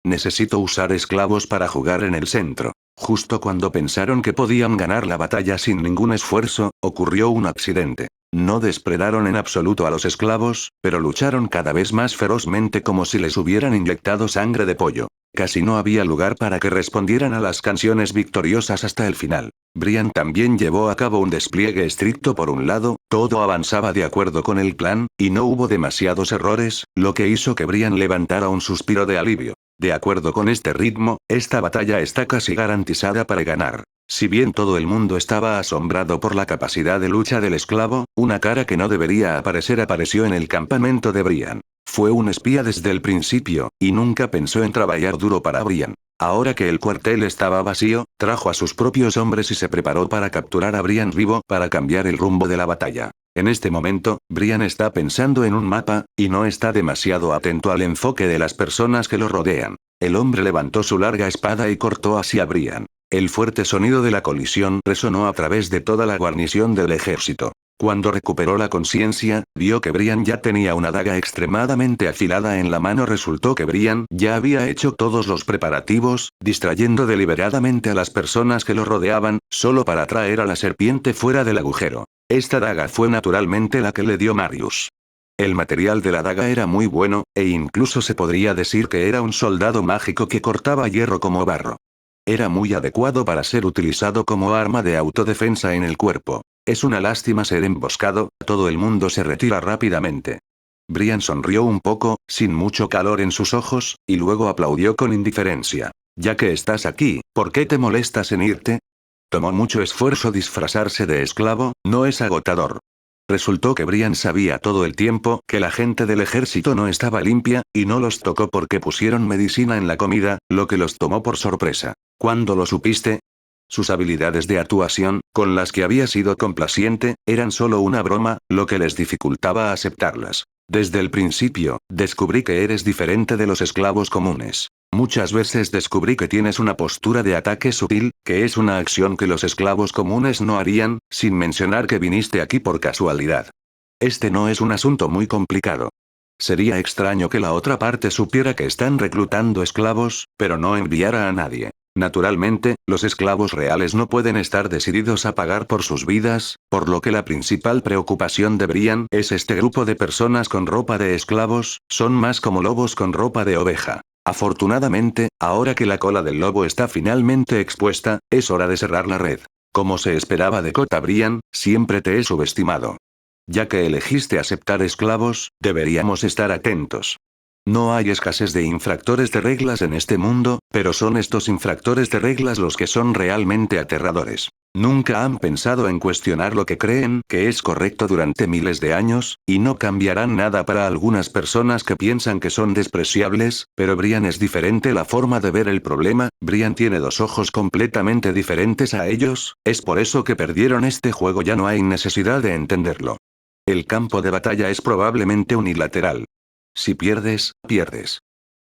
Necesito usar esclavos para jugar en el centro. Justo cuando pensaron que podían ganar la batalla sin ningún esfuerzo, ocurrió un accidente. No despredaron en absoluto a los esclavos, pero lucharon cada vez más ferozmente como si les hubieran inyectado sangre de pollo. Casi no había lugar para que respondieran a las canciones victoriosas hasta el final. Brian también llevó a cabo un despliegue estricto. Por un lado, todo avanzaba de acuerdo con el plan, y no hubo demasiados errores, lo que hizo que Brian levantara un suspiro de alivio. De acuerdo con este ritmo, esta batalla está casi garantizada para ganar. Si bien todo el mundo estaba asombrado por la capacidad de lucha del esclavo, una cara que no debería aparecer apareció en el campamento de Brian. Fue un espía desde el principio, y nunca pensó en trabajar duro para Brian. Ahora que el cuartel estaba vacío, trajo a sus propios hombres y se preparó para capturar a Brian vivo, para cambiar el rumbo de la batalla. En este momento, Brian está pensando en un mapa, y no está demasiado atento al enfoque de las personas que lo rodean. El hombre levantó su larga espada y cortó hacia Brian. El fuerte sonido de la colisión resonó a través de toda la guarnición del ejército. Cuando recuperó la conciencia, vio que Brian ya tenía una daga extremadamente afilada en la mano. Resultó que Brian ya había hecho todos los preparativos, distrayendo deliberadamente a las personas que lo rodeaban, solo para traer a la serpiente fuera del agujero. Esta daga fue naturalmente la que le dio Marius. El material de la daga era muy bueno, e incluso se podría decir que era un soldado mágico que cortaba hierro como barro. Era muy adecuado para ser utilizado como arma de autodefensa en el cuerpo. Es una lástima ser emboscado, todo el mundo se retira rápidamente. Brian sonrió un poco, sin mucho calor en sus ojos, y luego aplaudió con indiferencia. Ya que estás aquí, ¿por qué te molestas en irte? Tomó mucho esfuerzo disfrazarse de esclavo, ¿no es agotador? Resultó que Brian sabía todo el tiempo que la gente del ejército no estaba limpia, y no los tocó porque pusieron medicina en la comida, lo que los tomó por sorpresa. ¿Cuándo lo supiste? Sus habilidades de actuación, con las que había sido complaciente, eran solo una broma, lo que les dificultaba aceptarlas. Desde el principio, descubrí que eres diferente de los esclavos comunes. Muchas veces descubrí que tienes una postura de ataque sutil, que es una acción que los esclavos comunes no harían, sin mencionar que viniste aquí por casualidad. Este no es un asunto muy complicado. Sería extraño que la otra parte supiera que están reclutando esclavos, pero no enviara a nadie. Naturalmente, los esclavos reales no pueden estar decididos a pagar por sus vidas, por lo que la principal preocupación de Brian es este grupo de personas con ropa de esclavos, son más como lobos con ropa de oveja. Afortunadamente, ahora que la cola del lobo está finalmente expuesta, es hora de cerrar la red. Como se esperaba de Kota Brian, siempre te he subestimado. Ya que elegiste aceptar esclavos, deberíamos estar atentos. No hay escasez de infractores de reglas en este mundo, pero son estos infractores de reglas los que son realmente aterradores. Nunca han pensado en cuestionar lo que creen que es correcto durante miles de años, y no cambiarán nada para algunas personas que piensan que son despreciables, pero Brian es diferente la forma de ver el problema. Brian tiene dos ojos completamente diferentes a ellos, es por eso que perdieron este juego, ya no hay necesidad de entenderlo. El campo de batalla es probablemente unilateral. Si pierdes, pierdes.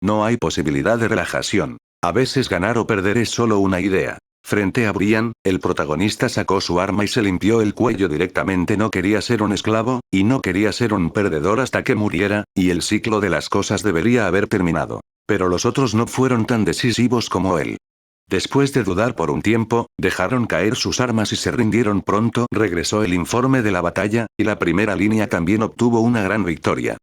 No hay posibilidad de relajación. A veces ganar o perder es solo una idea. Frente a Brian, el protagonista sacó su arma y se limpió el cuello directamente. No quería ser un esclavo, y no quería ser un perdedor hasta que muriera, y el ciclo de las cosas debería haber terminado. Pero los otros no fueron tan decisivos como él. Después de dudar por un tiempo, dejaron caer sus armas y se rindieron pronto. Regresó el informe de la batalla, y la primera línea también obtuvo una gran victoria.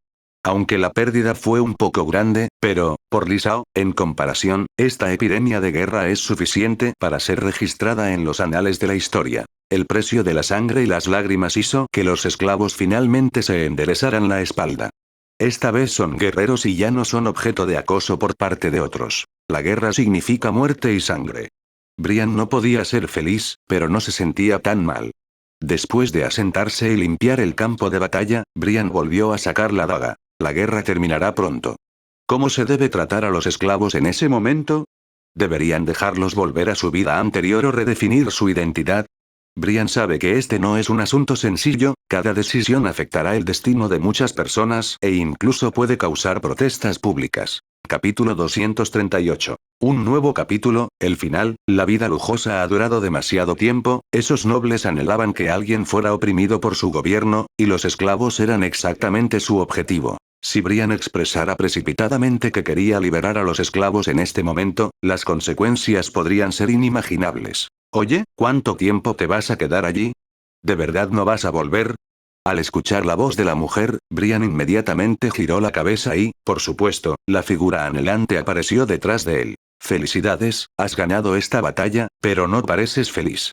Aunque la pérdida fue un poco grande, pero, por Li Shao, en comparación, esta epidemia de guerra es suficiente para ser registrada en los anales de la historia. El precio de la sangre y las lágrimas hizo que los esclavos finalmente se enderezaran la espalda. Esta vez son guerreros y ya no son objeto de acoso por parte de otros. La guerra significa muerte y sangre. Brian no podía ser feliz, pero no se sentía tan mal. Después de asentarse y limpiar el campo de batalla, Brian volvió a sacar la daga. La guerra terminará pronto. ¿Cómo se debe tratar a los esclavos en ese momento? ¿Deberían dejarlos volver a su vida anterior o redefinir su identidad? Brian sabe que este no es un asunto sencillo, cada decisión afectará el destino de muchas personas e incluso puede causar protestas públicas. Capítulo 238. Un nuevo capítulo, el final. La vida lujosa ha durado demasiado tiempo, esos nobles anhelaban que alguien fuera oprimido por su gobierno, y los esclavos eran exactamente su objetivo. Si Brian expresara precipitadamente que quería liberar a los esclavos en este momento, las consecuencias podrían ser inimaginables. Oye, ¿cuánto tiempo te vas a quedar allí? ¿De verdad no vas a volver? Al escuchar la voz de la mujer, Brian inmediatamente giró la cabeza y, por supuesto, la figura anhelante apareció detrás de él. Felicidades, has ganado esta batalla, pero no pareces feliz.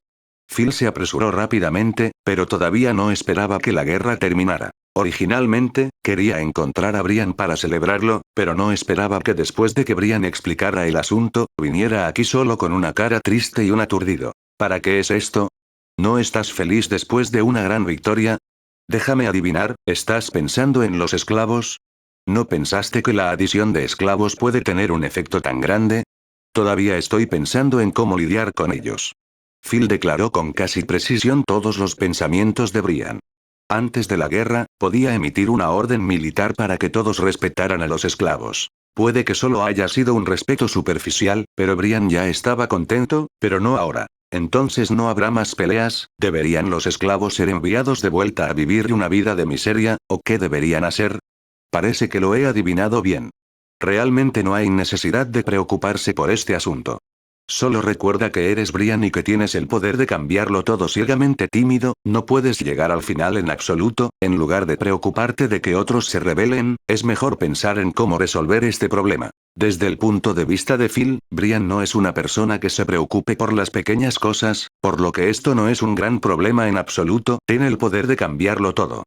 Phil se apresuró rápidamente, pero todavía no esperaba que la guerra terminara. Originalmente, quería encontrar a Brian para celebrarlo, pero no esperaba que después de que Brian explicara el asunto, viniera aquí solo con una cara triste y un aturdido. ¿Para qué es esto? ¿No estás feliz después de una gran victoria? Déjame adivinar, ¿estás pensando en los esclavos? ¿No pensaste que la adición de esclavos puede tener un efecto tan grande? Todavía estoy pensando en cómo lidiar con ellos. Phil declaró con casi precisión todos los pensamientos de Brian. Antes de la guerra, podía emitir una orden militar para que todos respetaran a los esclavos. Puede que solo haya sido un respeto superficial, pero Brian ya estaba contento, pero no ahora. Entonces no habrá más peleas. ¿Deberían los esclavos ser enviados de vuelta a vivir una vida de miseria, o qué deberían hacer? Parece que lo he adivinado bien. Realmente no hay necesidad de preocuparse por este asunto. Solo recuerda que eres Brian y que tienes el poder de cambiarlo todo. Ciegamente tímido, no puedes llegar al final en absoluto. En lugar de preocuparte de que otros se rebelen, es mejor pensar en cómo resolver este problema. Desde el punto de vista de Phil, Brian no es una persona que se preocupe por las pequeñas cosas, por lo que esto no es un gran problema en absoluto. Tiene el poder de cambiarlo todo.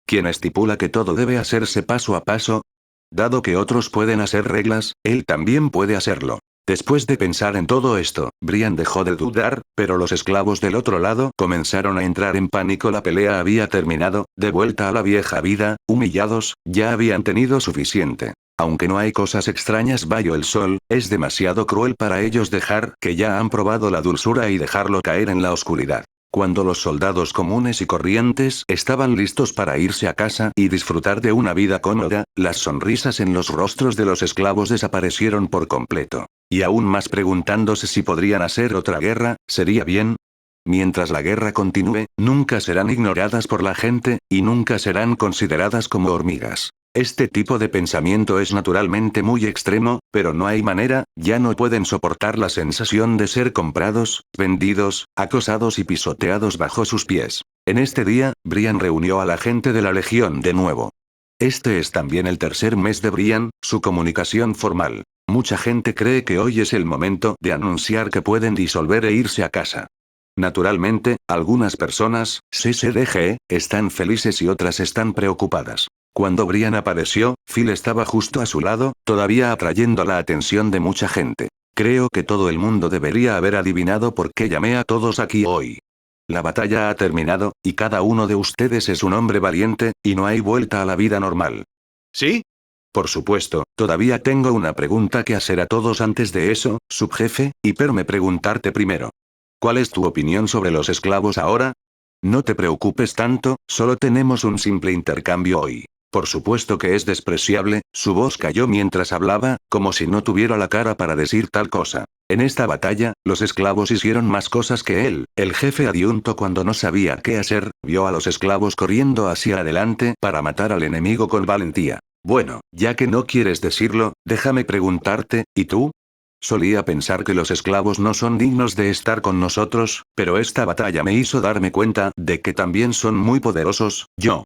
¿Quién estipula que todo debe hacerse paso a paso? Dado que otros pueden hacer reglas, él también puede hacerlo. Después de pensar en todo esto, Brian dejó de dudar, pero los esclavos del otro lado comenzaron a entrar en pánico. La pelea había terminado, de vuelta a la vieja vida, humillados, ya habían tenido suficiente. Aunque no hay cosas extrañas bajo el sol, es demasiado cruel para ellos dejar que ya han probado la dulzura y dejarlo caer en la oscuridad. Cuando los soldados comunes y corrientes estaban listos para irse a casa y disfrutar de una vida cómoda, las sonrisas en los rostros de los esclavos desaparecieron por completo. Y aún más preguntándose si podrían hacer otra guerra, ¿sería bien? Mientras la guerra continúe, nunca serán ignoradas por la gente, y nunca serán consideradas como hormigas. Este tipo de pensamiento es naturalmente muy extremo, pero no hay manera, ya no pueden soportar la sensación de ser comprados, vendidos, acosados y pisoteados bajo sus pies. En este día, Brian reunió a la gente de la Legión de nuevo. Este es también el tercer mes de Brian, su comunicación formal. Mucha gente cree que hoy es el momento de anunciar que pueden disolver e irse a casa. Naturalmente, algunas personas, CCDG, están felices y otras están preocupadas. Cuando Brian apareció, Phil estaba justo a su lado, todavía atrayendo la atención de mucha gente. Creo que todo el mundo debería haber adivinado por qué llamé a todos aquí hoy. La batalla ha terminado, y cada uno de ustedes es un hombre valiente, y no hay vuelta a la vida normal. ¿Sí? Por supuesto, todavía tengo una pregunta que hacer a todos antes de eso, subjefe, y perme preguntarte primero. ¿Cuál es tu opinión sobre los esclavos ahora? No te preocupes tanto, solo tenemos un simple intercambio hoy. Por supuesto que es despreciable, su voz cayó mientras hablaba, como si no tuviera la cara para decir tal cosa. En esta batalla, los esclavos hicieron más cosas que él. El jefe adjunto, cuando no sabía qué hacer, vio a los esclavos corriendo hacia adelante para matar al enemigo con valentía. Bueno, ya que no quieres decirlo, déjame preguntarte, ¿y tú? Solía pensar que los esclavos no son dignos de estar con nosotros, pero esta batalla me hizo darme cuenta de que también son muy poderosos. Yo.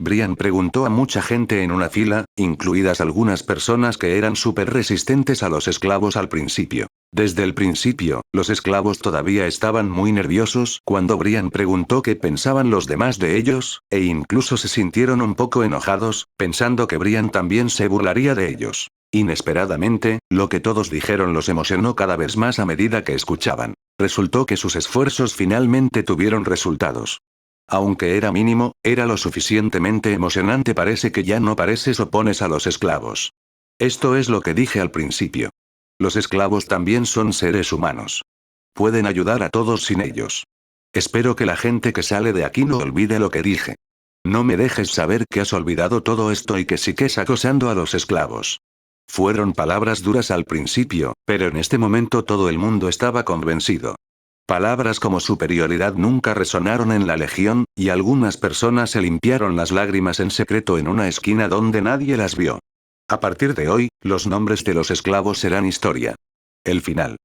Brian preguntó a mucha gente en una fila, incluidas algunas personas que eran súper resistentes a los esclavos al principio. Desde el principio, los esclavos todavía estaban muy nerviosos cuando Brian preguntó qué pensaban los demás de ellos, e incluso se sintieron un poco enojados, pensando que Brian también se burlaría de ellos. Inesperadamente, lo que todos dijeron los emocionó cada vez más a medida que escuchaban. Resultó que sus esfuerzos finalmente tuvieron resultados. Aunque era mínimo, era lo suficientemente emocionante. Parece que ya no pareces opones a los esclavos. Esto es lo que dije al principio. Los esclavos también son seres humanos. Pueden ayudar a todos sin ellos. Espero que la gente que sale de aquí no olvide lo que dije. No me dejes saber que has olvidado todo esto y que sigues acosando a los esclavos. Fueron palabras duras al principio, pero en este momento todo el mundo estaba convencido. Palabras como superioridad nunca resonaron en la legión, y algunas personas se limpiaron las lágrimas en secreto en una esquina donde nadie las vio. A partir de hoy, los nombres de los esclavos serán historia. El final.